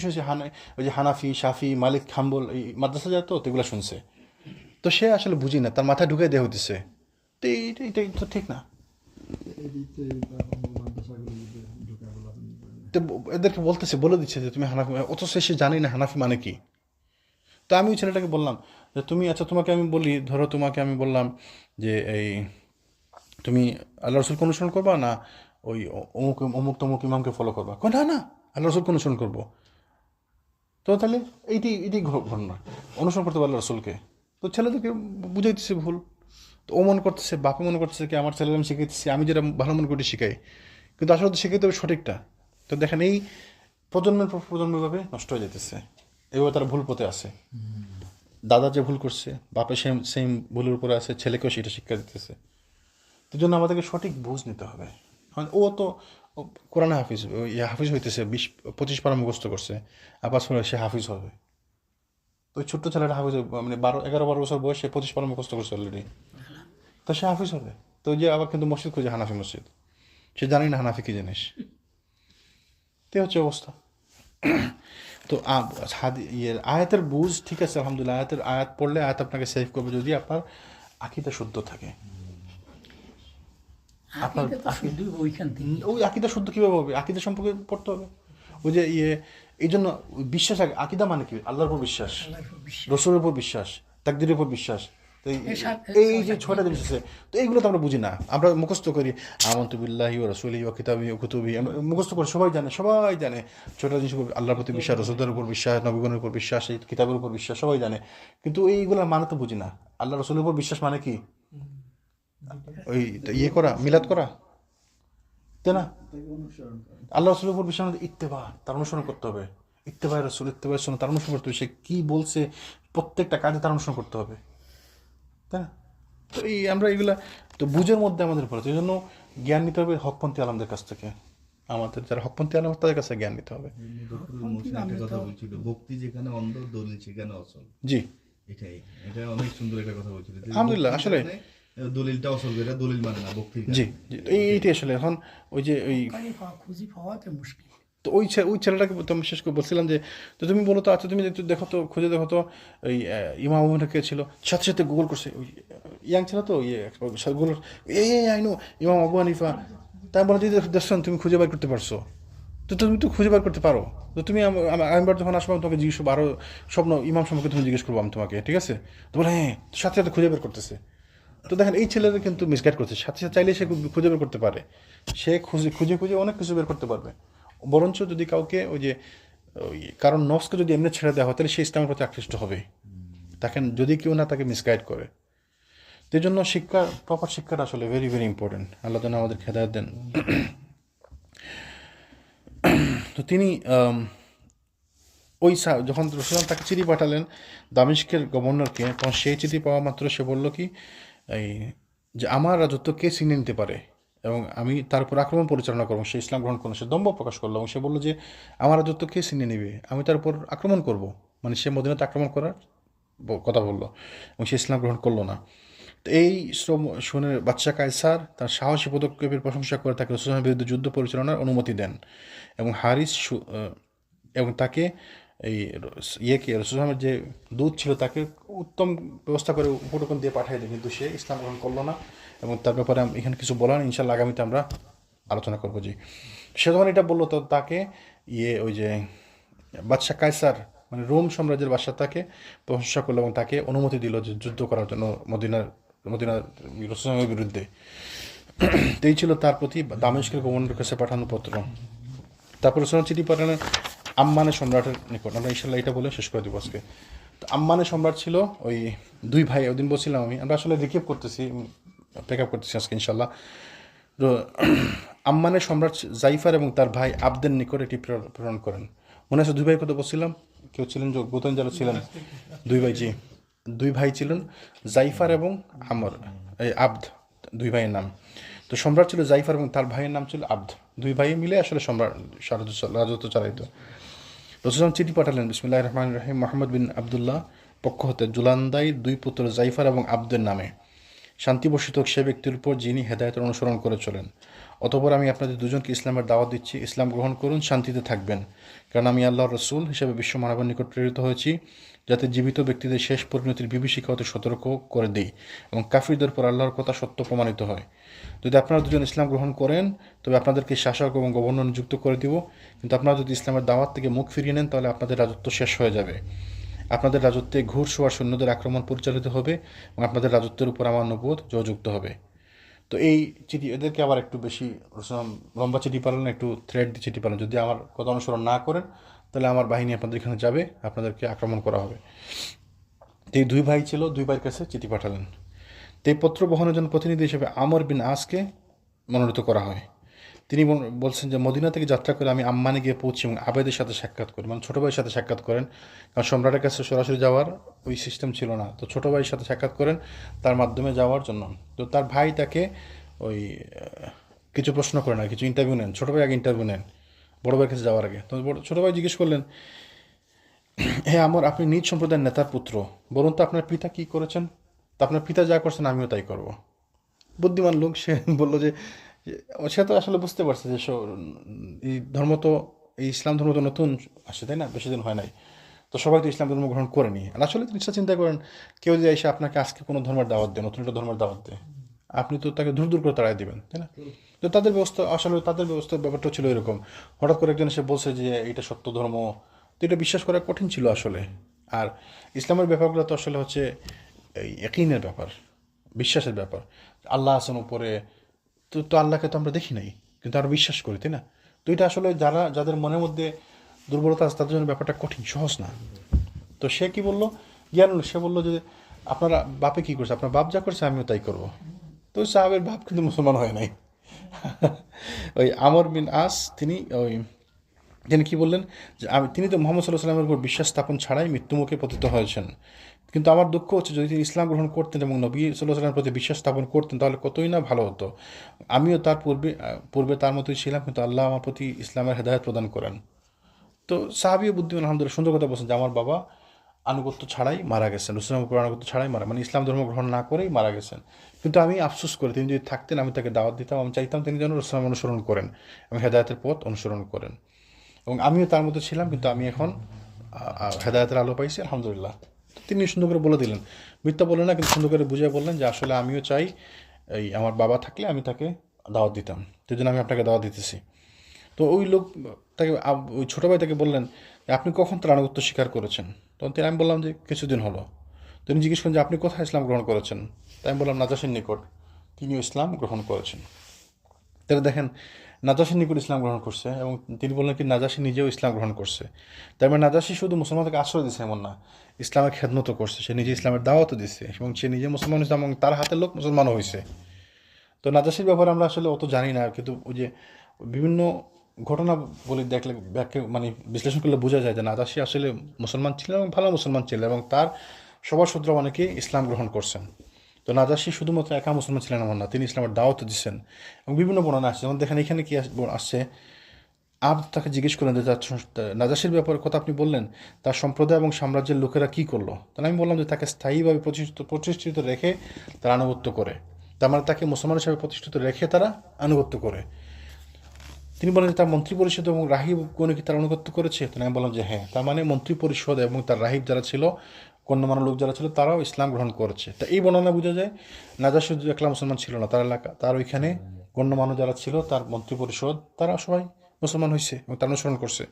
ওই যে হানাফি, শাফি, মালিক, হাম্বল, এই মাদ্রাসা যায় তো এগুলো শুনছে। তো সে আসলে বুঝি না, তার মাথায় ঢুকে দেওয়া হইতেছে। তো এইটা তো ঠিক না। তো এদেরকে বলে দিচ্ছে যে তুমি হানাফি, অথচ সে জানি না হানাফি মানে কি। তো আমি ওই ছেলেটাকে বললাম যে তুমি, আচ্ছা তোমাকে আমি বলি, ধরো তোমাকে আমি বললাম যে এই তুমি আল্লাহ রসুলকে অনুসরণ করবা না ওই অমুক অমুক তমুক ইমামকে ফলো করবা? না না, আল্লাহ রসুলকে অনুসরণ করবো। তো তাহলে এইটি ঘটনা অনুসরণ করতে পারলো রসুলকে। তো ছেলেদেরকে বুঝাইতেছে ভুল, তো ও মনে করতেছে, বাপে মনে করতেছে কি আমার ছেলেরা আমি শিখাইতেছি, আমি যেটা ভালো মনে করি শিখাই, কিন্তু আসলে তো শিখাইতে হবে সঠিকটা। তো দেখেন এই প্রজন্মের পর প্রজন্মভাবে নষ্ট হয়ে যেতেছে, এভাবে তারা ভুল পথে আছে। দাদা যে ভুল করছে, বাপে সেম ভুলের উপরে আছে, ছেলেকেও সেটা শিক্ষা দিতেছে। তো জন্য আমাদেরকে সঠিক বুঝ নিতে হবে। ও তো কোরআনে হাফিজ, হাফিজ হইতেছে 20-25 পারা মুখস্থ করছে, আবার সে হাফিজ হবে। তো ওই ছোট্ট ছেলেটা হাফিজ, মানে 11-12 বছর বয়সে 25 পারা মুখস্থ করছে অলরেডি, তো সে হাফিজ হবে। তো যে আবার কিন্তু মসজিদ খুঁজে হানাফি মসজিদ, সে জানি না হানাফি কি জিনিস। তো হচ্ছে অবস্থা। তো আয়াতের বুঝ ঠিক আছে, আলহামদুলিল্লাহ, আয়াত পড়লে আয়াত আপনাকে সেভ করবে যদি আপনার আকীদা শুদ্ধ থাকে। আপনার ওই আকীদা শুদ্ধ কীভাবে হবে? আকীদা সম্পর্কে পড়তে হবে। ওই যে এই জন্য বিশ্বাস, আকীদা মানে কি? আল্লাহর উপর বিশ্বাস, রসুলের উপর বিশ্বাস, তাকদীরের উপর বিশ্বাস। তো এই যে 6টা জিনিস আছে, তো এইগুলো তো আমরা বুঝি না, আমরা মুখস্থ করি আমানতু বিল্লাহি ওয়া রাসূলিহি ওয়া কিতাবিহি ওয়া কুতুবিহি, মুখস্থ করে সবাই জানে 6টা জিনিস, আল্লাহর প্রতি বিশ্বাস, রসুলের উপর বিশ্বাস, নবীগণের উপর বিশ্বাস, এই কিতাবের উপর বিশ্বাস, সবাই জানে, কিন্তু এইগুলো মানে তো বুঝি না। আল্লাহ রসুলের উপর বিশ্বাস মানে কি? ওই করা, মিলাদ করা, তাই না? আল্লাহ রসুলের উপর বিশ্বাস ইত্তেবা, তার অনুসরণ করতে হবে। ইত্তেবা রসুল, ইত্তেবা সুন্নাহ, তার অনুসরণ করতে হবে। সে কি বলছে প্রত্যেকটা কাজে তার অনুসরণ করতে হবে, তাই না? তো আমরা এইগুলা তো বুঝের মধ্যে আমাদের পড়ে, এই জন্য জ্ঞান নিতে হবে হকপন্থী আলেমদের কাছ থেকে। আমাদের যারা হকপন্থী আলেম তাদের কাছে জ্ঞান নিতে হবে। কথা বলছিল, ভক্তি যেখানে অন্ধ, দলিল সেখানে অসল। জি, এটা অনেক সুন্দর একটা কথা বলছিল। আলহামদুলিল্লাহ, আসলে দলিলটা অসল, এটা দলিল মানে না, ভক্তি। জি, এইটাই আসলে এখন ওই যে খুঁজে পাওয়াতে মুশকিল। তো ওই ছেলেটাকে তো আমি শেষ করে বলছিলাম যে, তো তুমি বলো তো, আচ্ছা তুমি একটু দেখো তো, খুঁজে দেখো তো ওই ইমাম আবু হানিফা কে ছিল, সাথে সাথে গুগল করছে, ওই ইয়াং ছিল তো গুগল, আইনো ইমাম আবু হানিফা, তাই বলে যে দেখছেন তুমি খুঁজে বের করতে পারছো, তো তুমি তো খুঁজে বের করতে পারো, তো তুমি আমিবার যখন আসবো তোমাকে জিজ্ঞেস করবো, আরও স্বপ্ন ইমাম সম্পর্কে তুমি জিজ্ঞেস করবো আমি তোমাকে, ঠিক আছে? তো বলে হ্যাঁ, সাথে সাথে খুঁজে বের করতেছে। তো দেখেন এই ছেলেরা কিন্তু মিসগাইড করছে, সাথে সাথে চাইলে সে খুঁজে বের করতে পারে, সে খুঁজে অনেক কিছু বের করতে পারবে। বরঞ্চ যদি কাউকে ওই যে কারণ নফসকে যদি এমনি ছেড়ে দেওয়া হয়, তাহলে সে ইসলামের প্রতি আকৃষ্ট হবে। দেখেন যদি কেউ না তাকে মিসগাইড করে। তো এই জন্য প্রপার শিক্ষাটা আসলে ভেরি ভেরি ইম্পর্টেন্ট। আল্লাহ যেন আমাদের হেদায়েত দেন। তো তিনি যখন রসুলাম তাকে চিঠি পাঠালেন দামেস্কের গভর্নরকে, তখন সেই চিঠি পাওয়া মাত্র সে বলল কি, যে আমার রাজত্ব কে ছিনিয়ে নিতে পারে এবং আমি তার উপর আক্রমণ পরিচালনা করবো। সে ইসলাম গ্রহণ করলো, সে দম্ভ প্রকাশ করলো এবং সে বললো যে আমার রাজত্ব কে ছিনিয়ে নেবে, আমি তার উপর আক্রমণ করব। মানে সে মদিনাতে আক্রমণ করার কথা বললো এবং সে ইসলাম গ্রহণ করলো না। তো এই শুনে বাদশাহ কায়সার তার সাহসী পদক্ষেপের প্রশংসা করে তাকে রসুলের বিরুদ্ধে যুদ্ধ পরিচালনার অনুমতি দেন এবং এবং তাকে রসুলের যে দূত ছিল তাকে উত্তম ব্যবস্থা করে উপটোকন দিয়ে পাঠিয়ে দেয়, কিন্তু সে ইসলাম গ্রহণ করলো না। এবং তার ব্যাপারে এখানে কিছু বলার ইনশাল্লাহ আগামীতে আমরা আলোচনা করবো। জি, সে যখন এটা বললো তো তাকে ওই যে বাদশাহ কায়সার, মানে রোম সাম্রাজ্যের বাদশাহ, তাকে প্রশংসা করলো এবং তাকে অনুমতি দিল যে যুদ্ধ করার জন্য মদিনার রসুলের বিরুদ্ধে। তো এই ছিল তার প্রতি দামেস্কের গভর্নরের কাছে পাঠানো পত্র। তারপর রসুলের চিঠি পাঠানো আম্মানের সম্রাটের নিকট। আমরা ইনশাল্লাহ এটা বলে শেষ করে দেবো আজকে। তো আম্মানের সম্রাট ছিল ওই 2 ভাই, ওই দিন বলছিলাম আমরা আসলে রিকেপ করতেছি, প্যাক আপ করতেছি আজকে ইনশাল্লাহ। তো আম্মানের সম্রাট জাইফার এবং তার ভাই আবদের নিকট এটি প্রেরণ করেন। মনে আছে 2 ভাই কথা বলছিলাম, কেউ ছিলেন গোতন যারা ছিলেন 2 ভাই। জি, 2 ভাই ছিলেন জাইফার এবং আবদ, 2 ভাইয়ের নাম। তো সম্রাট ছিল জাইফার এবং তার ভাইয়ের নাম ছিল আবদ। 2 ভাই মিলে আসলে সম্রাট রাজত্ব চালাইত। রসুল চিঠি পাঠালেন, বিসমিল্লাহির রহমানির রহিম, মোহাম্মদ বিন আবদুল্লাহ পক্ষ হতে জুলান্দাই 2 পুত্র জাইফার এবং আবদের নামে শান্তি বর্ষিত সে ব্যক্তির উপর যিনি হেদায়েতের অনুসরণ করে চলেন। অতঃপর আমি আপনাদের দুজনকে ইসলামের দাওয়াত দিচ্ছি, ইসলাম গ্রহণ করুন, শান্তিতে থাকবেন, কারণ আমি আল্লাহর রসুল হিসেবে বিশ্ব মানবের নিকট প্রেরিত হয়েছি, যাতে জীবিত ব্যক্তিদের শেষ পরিণতির বিভীষিকা হতে সতর্ক করে দেই এবং কাফিরদের পর আল্লাহর কথা সত্য প্রমাণিত হয়। যদি আপনারা দুজন ইসলাম গ্রহণ করেন তবে আপনাদেরকে শাসক এবং গভর্নর নিযুক্ত করে দিব, কিন্তু আপনারা যদি ইসলামের দাওয়াত থেকে মুখ ফিরিয়ে নেন তাহলে আপনাদের রাজত্ব শেষ হয়ে যাবে। আপনাদের রাজত্বে ঘুরসোয়ার সৈন্যদের আক্রমণ পরিচালিত হবে এবং আপনাদের রাজত্বের উপর আমার নবুয়ত জয়যুক্ত হবে। তো এই চিঠি এদেরকে আবার একটু বেশি লম্বা চিঠি পারেন, একটু থ্রেড দিয়ে চিঠি পারেন, যদি আমার কথা অনুসরণ না করেন তাহলে আমার বাহিনী আপনাদের এখানে যাবে, আপনাদেরকে আক্রমণ করা হবে। তো এই 2 ভাই ছিল, 2 ভাইয়ের কাছে চিঠি পাঠালেন। তো এই পত্র বহনের জন্য প্রতিনিধি হিসেবে আমর বিন আসকে মনোনীত করা হয়। তিনি বলছেন যে মদিনা থেকে যাত্রা করে আমি আম্মানে গিয়ে পৌঁছি এবং আবেদের সাথে সাক্ষাৎ করি, মানে ছোটো ভাইয়ের সাথে সাক্ষাৎ করেন, কারণ সম্রাটের কাছে সরাসরি যাওয়ার ওই সিস্টেম ছিল না। তো ছোটো ভাইয়ের সাথে সাক্ষাৎ করেন তার মাধ্যমে যাওয়ার জন্য। তো তার ভাই তাকে ওই কিছু প্রশ্ন করেন আর কিছু ইন্টারভিউ নেন, ছোটো ভাই আগে ইন্টারভিউ নেন বড় ভাইয়ের কাছে যাওয়ার আগে। তো ছোটো ভাই জিজ্ঞেস করলেন, হ্যাঁ আমার, আপনি নিজ সম্প্রদায়ের নেতার পুত্র, বলুন তো আপনার পিতা কী করেছেন? তা আপনার পিতা যা করছেন আমিও তাই করব। বুদ্ধিমান লোক, সে বললো যে সে তো আসলে বুঝতে পারছে যে এই ধর্ম তো, এই ইসলাম ধর্ম তো নতুন আসে, তাই না, বেশি দিন হয় নাই, তো সবাই তো ইসলাম ধর্ম গ্রহণ করেনি। আর আসলে তিনি চিন্তা করেন, কেউ যদি এসে আপনাকে আজকে কোনো ধর্মের দাওয়াত দেয়, নতুন একটা ধর্মের দাওয়াত দেয়, আপনি তো তাকে দূর দূর করে তাড়াই দেবেন, তাই না? তো তাদের ব্যবস্থা, আসলে তাদের ব্যবস্থার ব্যাপারটা ছিল এরকম। হঠাৎ করে একজন এসে বলছে যে এটা সত্য ধর্ম, তো এটা বিশ্বাস করা কঠিন ছিল আসলে। আর ইসলামের ব্যাপারগুলো তো আসলে হচ্ছে এই ইয়াকিনের ব্যাপার, বিশ্বাসের ব্যাপার। আল্লাহ আছেন উপরে, তো আল্লাহকে তো আমরা দেখি নাই, কিন্তু আমরা বিশ্বাস করি, তাই না? তো এটা আসলে যাদের মনের মধ্যে দুর্বলতা আছে তাদের জন্য ব্যাপারটা কঠিন, সহজ না। তো সে কি বললো, সে বললো যে আপনারা বাপে কি করছে, আপনার বাপ যা করছে আমিও তাই করবো। তো সাহাবের বাপ কিন্তু মুসলমান হয় নাই। ওই আমর বিন আস তিনি কি বললেন যে তিনি তো মোহাম্মদ সাল্লাহ সাল্লামের উপর বিশ্বাস স্থাপন ছাড়াই মৃত্যুমুখে পতিত হয়েছেন। কিন্তু আমার দুঃখ হচ্ছে, যদি তিনি ইসলাম গ্রহণ করতেন এবং নবী সাল্লাহ সাল্লামের প্রতি বিশ্বাস স্থাপন করতেন তাহলে কতই না ভালো হতো। আমিও তার পূর্বে তার মতোই ছিলাম, কিন্তু আল্লাহ আমার প্রতি ইসলামের হেদায়ত প্রদান করেন। তো সাহাবী বুদ্ধিমান আলহামদুলিল্লাহ সুন্দর কথা বলছেন যে আমার বাবা আনুগত্য ছাড়াই মারা গেছেন, ইসলামের উপর আনুগত্য ছাড়াই মানে ইসলাম ধর্ম গ্রহণ না করেই মারা গেছেন। কিন্তু আমি আফসোস করি, তিনি যদি থাকতেন আমি তাকে দাওয়াত দিতাম, আমি চাইতাম তিনি যেন ইসলাম অনুসরণ করেন এবং হেদায়তের পথ অনুসরণ করেন। এবং আমিও তার মতো ছিলাম, কিন্তু আমি এখন হেদায়তের আলো পাইছি আলহামদুলিল্লাহ। তিনি সুন্দর করে বলে দিলেন, মিথ্যা বললেন না, কিন্তু সুন্দর করে বুঝিয়ে বললেন যে আসলে আমিও চাই এই আমার বাবা থাকলে আমি তাকে দাওয়াত দিতাম, সেই জন্য আমি আপনাকে দাওয়াত দিতেছি। তো ওই লোক তাকে, ওই ছোটো ভাই তাকে বললেন আপনি কখন তার আনুগত্য স্বীকার করেছেন? তখন আমি বললাম যে কিছুদিন হলো। তিনি জিজ্ঞেস করেন যে আপনি কোথায় ইসলাম গ্রহণ করেছেন? তাই আমি বললাম নাজাসীর নিকট, তিনিও ইসলাম গ্রহণ করেছেন। তাহলে দেখেন, নাজাসীর নিকট ইসলাম গ্রহণ করছে এবং তিনি বললেন কি নাজাসী নিজেও ইসলাম গ্রহণ করছে। তার মানে নাজাসী শুধু মুসলমানকে আশ্রয় দিচ্ছে এমন না, ইসলামের খেদমতও করছে, সে নিজে ইসলামের দাওয়াতও দিচ্ছে এবং সে নিজে মুসলমান হয়েছে এবং তার হাতের লোক মুসলমানও হয়েছে। তো নাজাসীর ব্যাপারে আমরা আসলে অত জানি না, কিন্তু ওই যে বিভিন্ন ঘটনা বলে দেখলে ব্যাখ্যা মানে বিশ্লেষণ করলে বোঝা যায় যে নাজাসী আসলে মুসলমান ছিলেন এবং ভালো মুসলমান ছিলেন এবং তার সবার সূত্র অনেকেই ইসলাম গ্রহণ করছেন। তো নাজাসী শুধুমাত্র একা মুসলমান ছিলেন এমন না, তিনি ইসলামের দাওয়াত দিচ্ছেন এবং বিভিন্ন বর্ণনা আসছে। যেমন দেখেন এখানে কি আসছে, তাকে জিজ্ঞেস করলেন যে নাজাসীর ব্যাপারে কথা আপনি বললেন, তার সম্প্রদায় এবং সাম্রাজ্যের লোকেরা কি করলো? তাহলে আমি বললাম যে তাকে স্থায়ীভাবে প্রতিষ্ঠিত রেখে তারা আনুগত্য করে, তার মানে তাকে মুসলমান হিসাবে প্রতিষ্ঠিত রেখে তারা আনুগত্য করে। তিনি বলেন যে তার মন্ত্রী পরিষদ এবং রাহিব গণ কি তার আনুগত্য করেছে? তো আমি বললাম যে হ্যাঁ, তার মানে মন্ত্রী পরিষদ এবং তার রাহিব যারা ছিল, গণ্যমান্য লোক যারা ছিল, তারাও ইসলাম গ্রহণ করেছে। তা এই বর্ণনা বোঝা যায় নাজাসী শুধু একলা মুসলমান ছিল না, তার এলাকা, তার ওইখানে গণ্যমান্য যারা ছিল, তার মন্ত্রী পরিষদ, তারা সবাই মুসলমান হয়েছে এবং তার অনুসরণ করছে।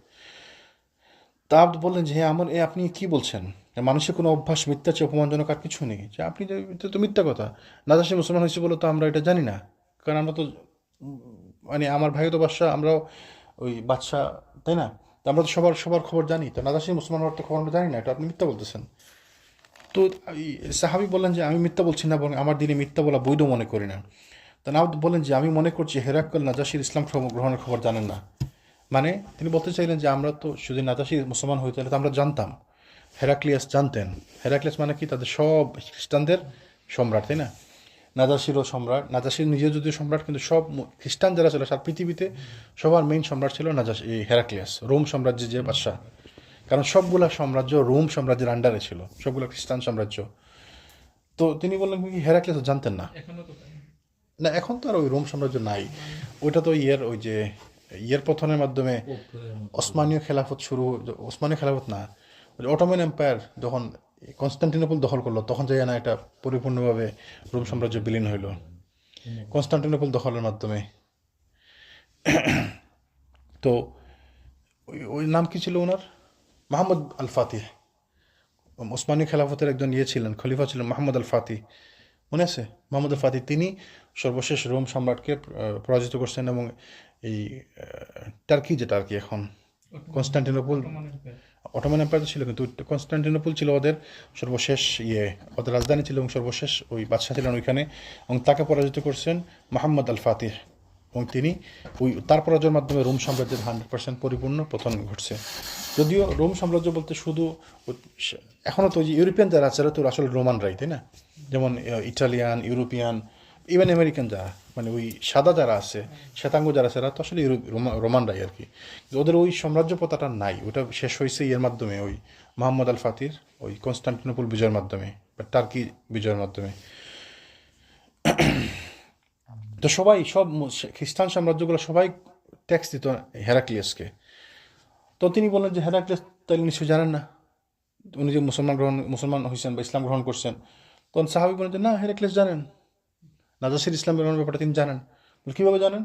তা বললেন যে হ্যাঁ আমার আপনি কি বলছেন, মানুষের কোনো অভ্যাস মিথ্যা চেয়ে অপমানজনক আর কিছু নেই, যে আপনি তো মিথ্যা কথা, নাজাসী মুসলমান হয়েছে বলে তো আমরা এটা জানি না, কারণ আমরা তো মানে আমার ভাই তো বাদশাহ, আমরাও ওই বাদশাহ, তাই না? তো আমরা তো সবার খবর জানি, তো নাজাসী মুসলমান হওয়ার তো খবর আমরা জানি না, এটা আপনি মিথ্যা বলতেছেন। তো সাহাবী বললেন যে আমি মিথ্যা বলছি না, বরং আমার দিনে মিথ্যা বলা বৈধ মনে করি না। তা না বলেন যে আমি মনে করছি হেরাক্কল নাজাসীর ইসলাম গ্রহণের খবর জানেন না। মানে তিনি বলতে চাইলেন যে আমরা তো যদি নাজাসী মুসলমান হইতে হলে তো আমরা জানতাম, হেরাক্লিয়াস জানতেন। হেরাক্লিয়াস মানে কি, তাদের সব খ্রিস্টানদের সম্রাট, তাই না? নাজাসীরও সম্রাট, নাজাসীর নিজে যদিও সম্রাট, কিন্তু সব খ্রিস্টান যারা ছিল সারা পৃথিবীতে সবার মেইন সম্রাট ছিল নাজাসী, এই হেরাক্লিয়াস, রোম সাম্রাজ্যের যে বাদশাহ। কারণ সবগুলা সাম্রাজ্য রোম সাম্রাজ্যের আন্ডারে ছিল, সবগুলো খ্রিস্টান সাম্রাজ্য। তো তিনি বললেন কি হেরাক্লিয়াস জানতেন না, না এখন তো আর ওই রোম সাম্রাজ্য নাই, ওইটা তো ওই যে পতনের মাধ্যমে ওসমানীয় খেলাফত ওসমানীয় খেলাফত না, অটোমান এম্পায়ার যখন কনস্টান্টিনোপল দখল করলো, তখন যাই না এটা পরিপূর্ণভাবে রোম সাম্রাজ্য বিলীন হইল কনস্টান্টিনোপল দখলের মাধ্যমে। তো ওই নাম কি ছিল ওনার, মাহমুদ আল ফাতিহ, ওসমানী খেলাফতের একজন ছিলেন, খলিফা ছিলেন মাহমুদ আল ফাতিহ, মনে আছে? মাহমুদ আল ফাতিহ তিনি সর্বশেষ রোম সম্রাটকে পরাজিত করছেন এবং এই টার্কি, যেটা আর কি এখন কনস্টান্টিনোপল, অটোমান এম্পায়ার তো ছিল, কিন্তু কনস্টান্টিনোপল ছিল ওদের সর্বশেষ ওদের রাজধানী ছিল এবং সর্বশেষ ওই বাদশাহ ছিলেন ওইখানে, এবং তাকে পরাজিত করছেন মোহাম্মদ আল ফাতিহ, এবং তিনি তার পরাজয়ের মাধ্যমে রোম সাম্রাজ্যের 100% পরিপূর্ণ পতন ঘটছে। যদিও রোম সাম্রাজ্য বলতে শুধু এখনও তো যে ইউরোপিয়ান যারা আছে তো আসলে রোমানরাই, তাই না? যেমন ইটালিয়ান, ইউরোপিয়ান, ইভেন আমেরিকান যারা, মানে ওই সাদা যারা আছে, শ্বেতাঙ্গ যারা আছে, এরা তো আসলে রোমানরাই আর কি। ওদের ওই সাম্রাজ্যপতাটা নাই, ওটা শেষ হয়েছে মাধ্যমে, ওই মোহাম্মদ আল ফাতির ওই কনস্টান্টিনোপল বিজয়ের মাধ্যমে বা টার্কি বিজয়ের মাধ্যমে। তো সব খ্রিস্টান সাম্রাজ্যগুলো সবাই ট্যাক্স দিত হেরাক্লিয়াসকে। তো তিনি বললেন যে হেরাক্লিয়াস তাহলে নিশ্চয়ই জানেন না, উনি যে মুসলমান হয়েছেন বা ইসলাম গ্রহণ করছেন। তখন সাহাবি বলেন যে না, হেরাক্লিয়াস জানেন, নাজাসির ইসলাম গ্রহণের ব্যাপারটা তিনি জানেন। বলে কীভাবে জানেন?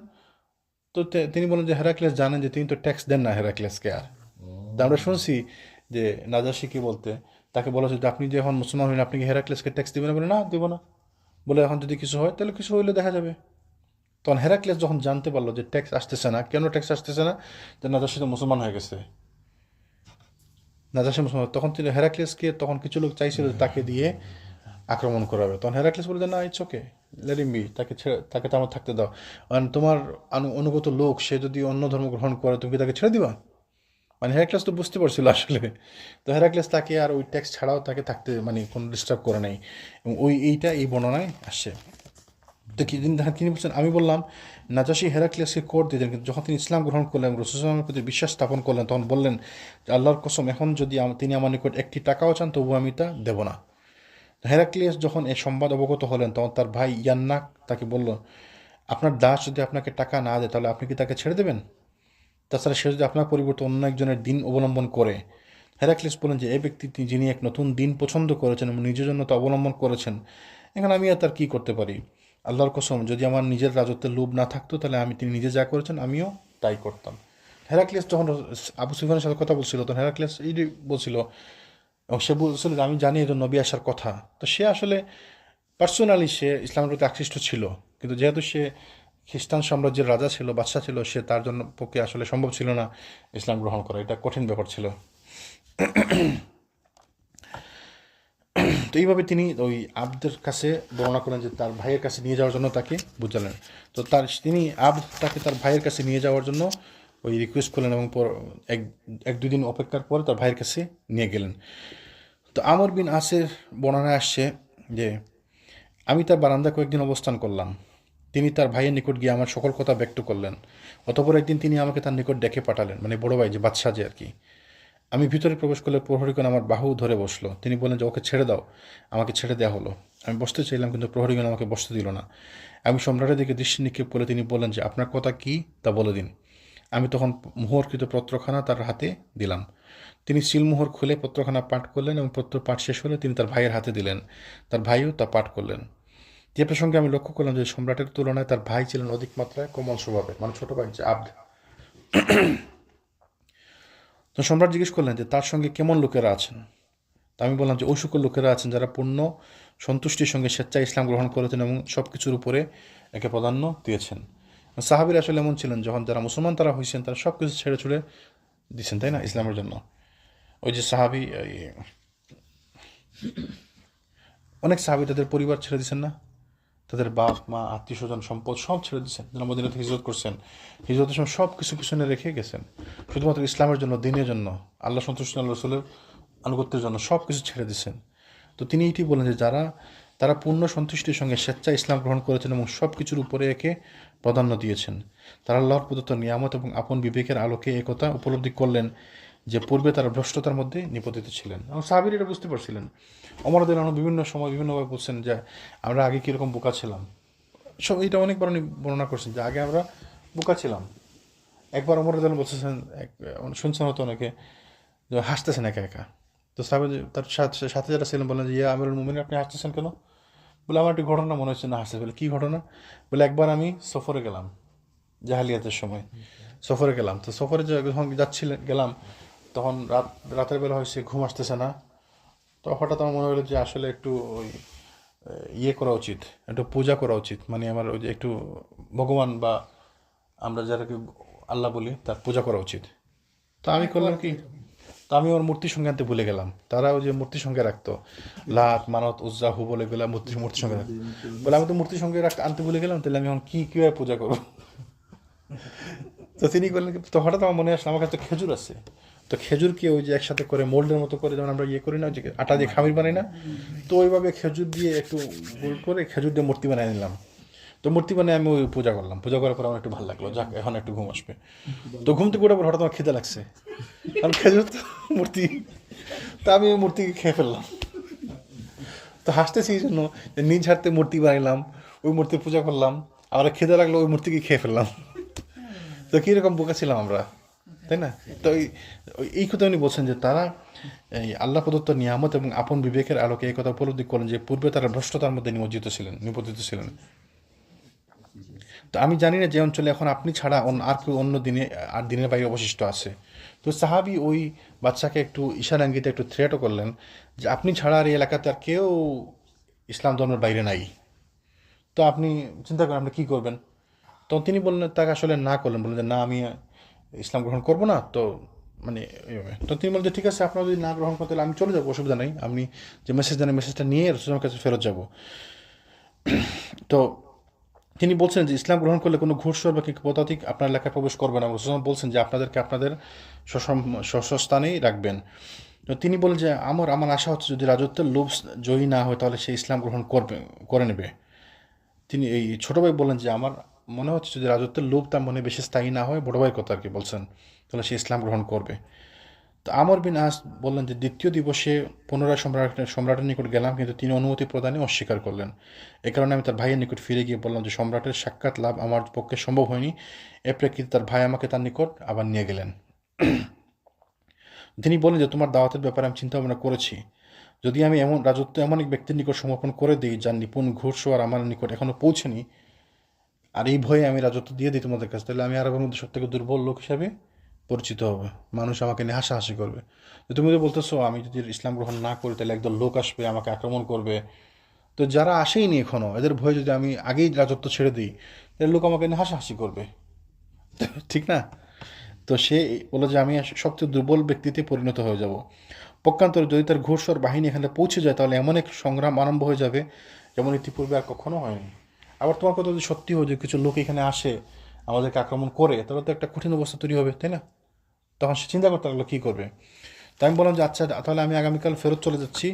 তো তিনি বলেন যে হেরাক্লিয়াস জানেন যে তিনি তো ট্যাক্স দেন না হেরাক্লিয়াসকে। আর আমরা শুনছি যে নাজাসি কি বলতে, তাকে বলা হচ্ছে যে আপনি যখন মুসলমান হলেন আপনি কি হেরাক্লিয়াসকে ট্যাক্স দেবেন? বলে না, দেবো না। বলে এখন যদি কিছু হয় তাহলে কিছু হইলে দেখা যাবে। তখন হেরাক্লিয়াস যখন জানতে পারলো যে ট্যাক্স আসতেছে না, কেন ট্যাক্স আসতেছে না, যে নাজাসি তো মুসলমান হয়ে গেছে, নাজাসি মুসলমান, তখন তিনি হেরাক্লিয়াসকে, তখন কিছু লোক চাইছিল তাকে দিয়ে আক্রমণ করাবে। তখন হেরাক্লিয়াস বলে না, it's okay, let him be, তাকে তো আমার থাকতে দাও। তোমার অনুগত লোক সে যদি অন্য ধর্ম গ্রহণ করে তুমি কি তাকে ছেড়ে দিবা? মানে হেরাক্লিয়াস তো বুঝতে পারছিল আসলে। তো হেরাক্লিয়াস তাকে আর ওই ট্যাক্স ছাড়াও তাকে থাকতে মানে কোনো ডিস্টার্ব করে নাই, এবং এই বর্ণনায় আসছে। তো তিনি বলছেন, আমি বললাম নাজাসি হেরাক্লিয়াসকে কোর্ট দিতেন, কিন্তু যখন তিনি ইসলাম গ্রহণ করলেন, রাসূলুল্লাহ সাল্লাল্লাহু আলাইহি ওয়াসাল্লামের প্রতি বিশ্বাস স্থাপন করলেন, তখন বললেন যে আল্লাহর কসম, এখন যদি তিনি আমার নিকট একটি টাকাও চান তবু আমি তা দেব না। হেরাক্লিয়াস যখন এই সংবাদ অবগত হলেন, তখন তার ভাই ইয়ান্নাক তাকে বলল, আপনার দাস যদি আপনাকে টাকা না দেয় তাহলে আপনি কি তাকে ছেড়ে দেবেন? তাছাড়া সে যদি আপনার পরিবর্তে অন্য একজনের দিন অবলম্বন করে। হেরাক্লিয়াস বলেন যে এই ব্যক্তি যিনি এক নতুন দিন পছন্দ করেছেন এবং নিজের জন্য তা অবলম্বন করেছেন, এখানে আমি আর তার কী করতে পারি? আল্লাহর কসম, যদি আমার নিজের রাজত্বের লোভ না থাকতো তাহলে তিনি নিজে যা করেছেন আমিও তাই করতাম। হেরাক্লিয়াস যখন আবু সুফিয়ানের সাথে কথা বলছিল, তখন হেরাক্লিয়াস এই বলছিল, এবং সে বলছিল যে আমি জানি এটা নবী আসার কথা। তো সে আসলে পার্সোনালি সে ইসলামের প্রতি আকৃষ্ট ছিল, কিন্তু যেহেতু সে খ্রিস্টান সাম্রাজ্যের রাজা ছিল, বাদশা ছিল, সে তার জন্য পক্ষে আসলে সম্ভব ছিল না ইসলাম গ্রহণ করা, এটা কঠিন ব্যাপার ছিল। তো এইভাবে তিনি ওই আবদের কাছে বর্ণনা করেন যে তার ভাইয়ের কাছে নিয়ে যাওয়ার জন্য তাকে বুঝালেন। তো তিনি তাকে তার ভাইয়ের কাছে নিয়ে যাওয়ার জন্য ওই রিকোয়েস্ট করলেন, এবং এক দুই দিন অপেক্ষার পর তার ভাইয়ের কাছে নিয়ে গেলেন। তো আমর বিন আসের বর্ণনায় আসছে যে আমি তার বারান্দা কয়েকদিন অবস্থান করলাম। তিনি তার ভাইয়ের নিকট গিয়ে আমার সকল কথা ব্যক্ত করলেন। অতঃপর একদিন তিনি আমাকে তার নিকট ডেকে পাঠালেন, মানে বড় ভাই যে বাদশাহ যে আর কি। আমি ভিতরে প্রবেশ করলে প্রহরীগণ আমার বাহু ধরে বসলো। তিনি বললেন যে ওকে ছেড়ে দাও। আমাকে ছেড়ে দেওয়া হলো। আমি বসতে চাইলাম, কিন্তু প্রহরীগণ আমাকে বসতে দিল না। আমি সম্রাটের দিকে দৃষ্টি নিক্ষেপ করে তিনি বললেন যে আপনার কথা কি তা বলে দিন। আমি তখন মোহরকৃত পত্রখানা তার হাতে দিলাম। তিনি সিলমোহর খুলে পত্রখানা পাঠ করলেন, এবং পত্র পাঠ শেষ হলে তিনি তার ভাইয়ের হাতে দিলেন। তার ভাইও তা পাঠ করলেন। যে প্রসঙ্গে আমি লক্ষ্য করলাম যে সম্রাটের তুলনায় তার ভাই ছিলেন অধিক মাত্রায় কোমল স্বভাবের, মানে ছোট ভাই যে আব্দ। তো সম্রাট জিজ্ঞেস করলেন যে তার সঙ্গে কেমন লোকেরা আছেন। তা আমি বললাম যে ওই সকল লোকেরা আছেন যারা পূর্ণ সন্তুষ্টির সঙ্গে স্বেচ্ছায় ইসলাম গ্রহণ করেছেন এবং সব কিছুর উপরে একে প্রাধান্য দিয়েছেন। সাহাবীরা আসলে এমন ছিলেন, যখন যারা মুসলমান তারা হয়েছেন তারা সব কিছু ছেড়ে ছুড়ে দিচ্ছেন, তাই না, ইসলামের জন্য। ওই যে সাহাবী, অনেক সাহাবী তাদের পরিবার ছেড়ে দিচ্ছেন না, তাদের বাপ মা আত্মীয় স্বজন সম্পদ সব ছেড়ে দিচ্ছেন, যারা মদিনাতে হিজরত করছেন, হিজরতের সময় সব কিছু পিছনে রেখে গেছেন শুধুমাত্র ইসলামের জন্য, দিনের জন্য, আল্লাহ সন্তুষ্ট আল্লাহ রসুলের আনুগত্যের জন্য সব কিছু ছেড়ে দিচ্ছেন। তো তিনি এটি বলেন যে তারা পূর্ণ সন্তুষ্টির সঙ্গে স্বেচ্ছায় ইসলাম গ্রহণ করেছেন এবং সব কিছুর উপরে একে প্রাধান্য দিয়েছেন। তারা আল্লাহর প্রদত্ত নিয়ামত এবং আপন বিবেকের আলোকে একথা উপলব্ধি করলেন যে পূর্বে তারা ভ্রষ্টতার মধ্যে নিপতিত ছিলেন, এবং সাহাবীরা এটা বুঝতে পারছিলেন। ওমর রাদিয়াল্লাহু আনহু বিভিন্ন সময় বিভিন্নভাবে বলছেন যে আমরা আগে কীরকম বোকা ছিলাম। এটা অনেকবার উনি বর্ণনা করছেন যে আগে আমরা বোকা ছিলাম। একবার ওমর রাদিয়াল্লাহু আনহু বলছেন, শুনছেন হয়তো অনেকে, যে হাসতেছেন একা একা। তো সাহাবী তার সাথে যারা ছিলেন বললেন যে ইয়া আমিরুল মুমিনিন, আপনি হাসতেছেন কেন? বলে আমার একটি ঘটনা মনে হচ্ছে না হাসতে। বলে কী ঘটনা? বলে একবার আমি সফরে গেলাম, জাহেলিয়াতের সময় সফরে গেলাম। তো সফরে যখন গেলাম তখন রাতের বেলা হয়েছে, ঘুম আসতেছে না। তো হঠাৎ আমার মনে হলো যে আসলে একটু ওই করা উচিত, একটু পূজা করা উচিত, মানে আমার ওই যে একটু ভগবান বা আমরা যারাকে আল্লাহ বলি তার পূজা করা উচিত। তো আমি করলাম কি, তো আমি ওর মূর্তি সঙ্গে আনতে ভুলে গেলাম। তারা ওই যে মূর্তি সঙ্গে রাখতো, লাত মানত উজ্জা হুবল এগুলা মূর্তি সঙ্গে রাখতো। বলে আমি তো মূর্তি সঙ্গে আনতে ভুলে গেলাম, তাহলে আমি এখন কীভাবে পূজা করবো? তো তিনি বললেন, তো হঠাৎ আমার মনে আসলো আমার কাছে তো খেজুর আছে, তো খেজুরকে ওই যে একসাথে করে মোল্ডের মতো করে যেমন আমরা ইয়ে করি না, যে আটা দিয়ে খামির বানাই না, তো ওইভাবে খেজুর দিয়ে একটু গোল করে খেজুর দিয়ে মূর্তি বানিয়ে নিলাম। তো মূর্তি বানিয়ে আমি ওই পূজা করলাম। পূজা করার পর আমার একটু ভালো লাগলো, যাক এখন একটু ঘুম আসবে। তো ঘুম থেকে উঠার পর হঠাৎ আমার খিদে লাগছে, কারণ খেজুর তো মূর্তি, তা আমি ওই মূর্তিকে খেয়ে ফেললাম। তো হাসতেছি এই জন্য যে নিজ হাতে মূর্তি বানাইলাম, ওই মূর্তি পূজা করলাম, আবার খিদে লাগলো ওই মূর্তিকে খেয়ে ফেললাম। তো কীরকম বোকা ছিলাম আমরা, তাই না? তো এই কথা উনি বলছেন যে তারা এই আল্লাহ প্রদত্ত নিয়ামত এবং আপন বিবেকের আলোকে এই কথা উপলব্ধি করলেন যে পূর্বে তারা ভ্রষ্টতার মধ্যে নিবদ্ধিত ছিলেন। তো আমি জানি না যে অঞ্চলে এখন আপনি ছাড়া আর কেউ অন্য দিনের বাইরে অবশিষ্ট আছে। তো সাহাবি ওই বাচ্চাকে একটু ইশারা ইঙ্গিতে একটু থ্রেটও করলেন যে আপনি ছাড়া আর এই এলাকাতে আর কেউ ইসলাম ধর্মের বাইরে নাই, তো আপনি চিন্তা করেন আপনি কী করবেন। তখন তিনি বললেন, তাকে আসলে না করলেন, বললেন যে না আমি ইসলাম গ্রহণ করবো না। তো মানে এইভাবে তো তিনি বললেন যে ঠিক আছে, আপনারা যদি না গ্রহণ করতে হলে আমি চলে যাবো, অসুবিধা নেই, আপনি যে মেসেজ দেন মেসেজটা নিয়ে রাসূলের কাছে ফেরত যাব। তো তিনি বলছেন যে ইসলাম গ্রহণ করলে কোনো ঘুষখোর বা পদাতিক আপনার এলাকায় প্রবেশ করবে না। রাসূল বলছেন যে আপনাদেরকে আপনাদের স্বস্থানেই রাখবেন। তো তিনি বলেন যে আমার আশা হচ্ছে যদি রাজত্বের লোভ জয়ী না হয় তাহলে সে ইসলাম গ্রহণ করে নেবে। তিনি এই ছোটো ভাই বললেন যে আমার মনে হচ্ছে যদি রাজত্বের লোভ তার মনে বেশি স্থায়ী না হয়, বড় ভাইয়ের কথা আর কি বলছেন, তাহলে সে ইসলাম গ্রহণ করবে। তো আমর বিন আস বললেন যে দ্বিতীয় দিবসে পুনরায় সম্রাটের নিকট গেলাম, কিন্তু তিনি অনুমতি প্রদানে অস্বীকার করলেন। এ কারণে আমি তার ভাইয়ের নিকট ফিরে গিয়ে বললাম যে সম্রাটের সাক্ষাৎ লাভ আমার পক্ষে সম্ভব হয়নি। এ প্রেক্ষিতে তার ভাই আমাকে তার নিকট আবার নিয়ে গেলেন। তিনি বলেন যে তোমার দাওয়াতের ব্যাপারে আমি চিন্তা ভাবনা করেছি। যদি আমি রাজত্ব এমন এক ব্যক্তির নিকট সমর্পণ করে দিই যার নিপুণ ঘুষখোর আমার নিকট এখনও পৌঁছেনি, আর এই ভয়ে আমি রাজত্ব দিয়ে দিই তোমাদের কাছে, তাহলে আমি আরবের মধ্যে সব থেকে দুর্বল লোক হিসাবে পরিচিত হবে, মানুষ আমাকে নিয়ে হাসাহাসি করবে। তো তুমি তো বলতেছো আমি যদি ইসলাম গ্রহণ না করি তাহলে একদল লোক আসবে আমাকে আক্রমণ করবে। তো যারা আসেইনি এখনও, এদের ভয়ে যদি আমি আগেই রাজত্ব ছেড়ে দিই তাহলে লোক আমাকে নিয়ে হাসাহাসি করবে, ঠিক না? তো সে বললো যে আমি সবচেয়ে দুর্বল ব্যক্তিতে পরিণত হয়ে যাব। পক্ষান্তরে যদি তার ঘোষর বাহিনী এখানে পৌঁছে যায় তাহলে এমন এক সংগ্রাম আরম্ভ হয়ে যাবে যেমন ইতিপূর্বে আর কখনো হয়নি। আবার তোমার কথা যদি সত্যি হয় যে কিছু লোক এখানে আসে আমাদেরকে আক্রমণ করে, তাহলে তো একটা কঠিন অবস্থা তৈরি হবে, তাই না? তখন সে চিন্তা করতে লাগলো কী করবে। তাই আমি বললাম যে আচ্ছা তাহলে আমি আগামীকাল ফেরত চলে যাচ্ছি।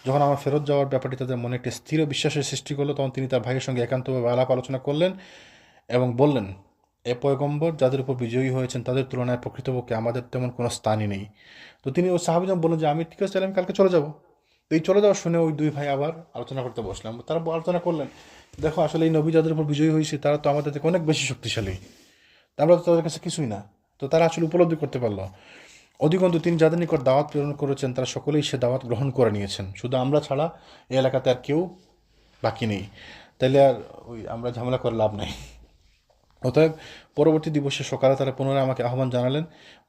যখন আমার ফেরত যাওয়ার ব্যাপারটি তাদের মনে একটি স্থির বিশ্বাসের সৃষ্টি করলো, তখন তিনি তার ভাইয়ের সঙ্গে একান্তভাবে আলাপ আলোচনা করলেন এবং বললেন, এ পয়গম্বর যাদের উপর বিজয়ী হয়েছেন তাদের তুলনায় প্রকৃতপক্ষে আমাদের তেমন কোনো স্থানই নেই। তো তিনি ওই সাহাবীজন বললেন যে আমি ঠিক আছে আমি কালকে চলে যাব। তো এই চলে যাওয়া শুনে ওই দুই ভাই আবার আলোচনা করতে বসলাম। তারা আলোচনা করলেন, দেখো আসলে এই নবী যাদের উপর বিজয়ী হয়েছে তারা তো আমাদের থেকে অনেক বেশি শক্তিশালী, আমরা তো তাদের কাছে কিছুই না। তো তারা আসলে উপলব্ধি করতে পারলো। অধিকন্তু তিনি যাদের নিকট দাওয়াত প্রেরণ করেছেন তারা সকলেই সে দাওয়াত গ্রহণ করে নিয়েছেন, শুধু আমরা ছাড়া এই এলাকাতে আর কেউ বাকি নেই। তাইলে আর ওই আমরা ঝামেলা করে লাভ নাই। অতএব পরবর্তী দিবসে সকালে তারা পুনরায় আমাকে আহ্বান জানালেন।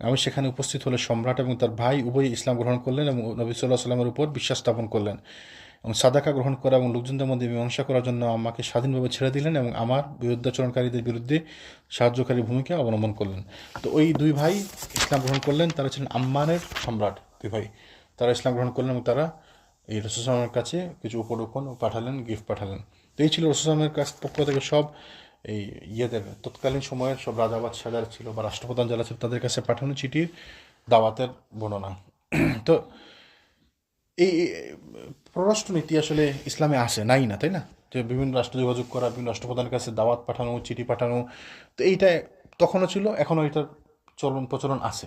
আমি সেখানে উপস্থিত হলে সম্রাট এবং তার ভাই উভয়ই ইসলাম গ্রহণ করলেন এবং নবী সাল্লাল্লাহু আলাইহি ওয়াসাল্লামের উপর বিশ্বাস স্থাপন করলেন এবং সাদাকা গ্রহণ করা এবং লোকজনদের মধ্যে মীমাংসা করার জন্য আমাকে স্বাধীনভাবে ছেড়ে দিলেন এবং আমার বিরুদ্ধাচরণকারীদের বিরুদ্ধে সাহায্যকারী ভূমিকা অবলম্বন করলেন। তো ওই দুই ভাই ইসলাম গ্রহণ করলেন, তারা ছিলেন আম্মানের সম্রাট দুই ভাই। তারা ইসলাম গ্রহণ করলেন এবং তারা এই রাসূল সাল্লাল্লাহু আলাইহি ওয়াসাল্লামের কাছে কিছু উপঢৌকন পাঠালেন, গিফট পাঠালেন। তো এই ছিল রাসূল সাল্লাল্লাহু আলাইহি ওয়াসাল্লামের পক্ষ থেকে সব এই ইয়েদের তৎকালীন সময়ের সব রাজা বাদশাহ যারা ছিল বা রাষ্ট্রপ্রধান যারা ছিল তাদের কাছে পাঠানো চিঠির দাওয়াতের বর্ণনা। তো এই পররাষ্ট্রনীতি আসলে ইসলামে আসে নাই না, তাই না? যে বিভিন্ন রাষ্ট্র যোগাযোগ করা, বিভিন্ন রাষ্ট্রপ্রধানের কাছে দাওয়াত পাঠানো, চিঠি পাঠানো, তো এইটা তখনও ছিল, এখনও এটার প্রচলন আছে।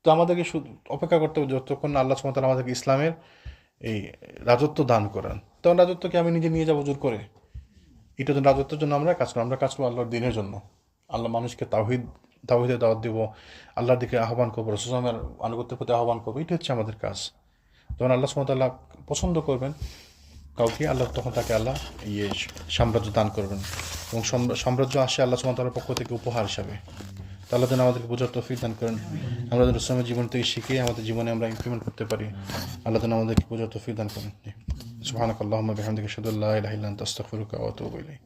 তো আমাদেরকে শুধু অপেক্ষা করতে হবে যতক্ষণ আল্লাহ সুবহানাহু ওয়া তাআলা আমাদেরকে ইসলামের এই রাজত্ব দান করেন। তখন রাজত্বকে আমি নিজে নিয়ে যাবো জোর করে? এটা তো রাজত্বের জন্য আমরা কাজ করবো আল্লাহর দিনের জন্য। আল্লাহ মানুষকে তাওহীদের দাওয়াত দেব, আল্লাহর দিকে আহ্বান করবো, রাসূল সাল্লাল্লাহু আলাইহি ওয়াসাল্লামের আনুগত্যের প্রতি আহ্বান করবো, এটা হচ্ছে আমাদের কাজ। যখন আল্লাহ সুবহানাহু ওয়া তাআলা পছন্দ করবেন কাউকে, আল্লাহ তখন তাকে আল্লাহ সাম্রাজ্য দান করবেন এবং সাম্রাজ্য আসে আল্লাহ সুবহানাহু ওয়া তাআলার পক্ষ থেকে উপহার হিসাবে। তো আল্লাহ যেন আমাদেরকে বোঝার তৌফিক দান করেন, আমরা যেন ইসলামের জীবন থেকে শিখে আমাদের জীবনে আমরা ইমপ্লিমেন্ট করতে পারি। আল্লাহ যেন আমাদেরকে বোঝার তৌফিক দান করেন। সুবহানাকাল্লাহুম্মা বিহামদিকা আশহাদু আল্লা ইলাহা ইল্লা আনতা আস্তাগফিরুকা ওয়া আতুবু ইলাইক।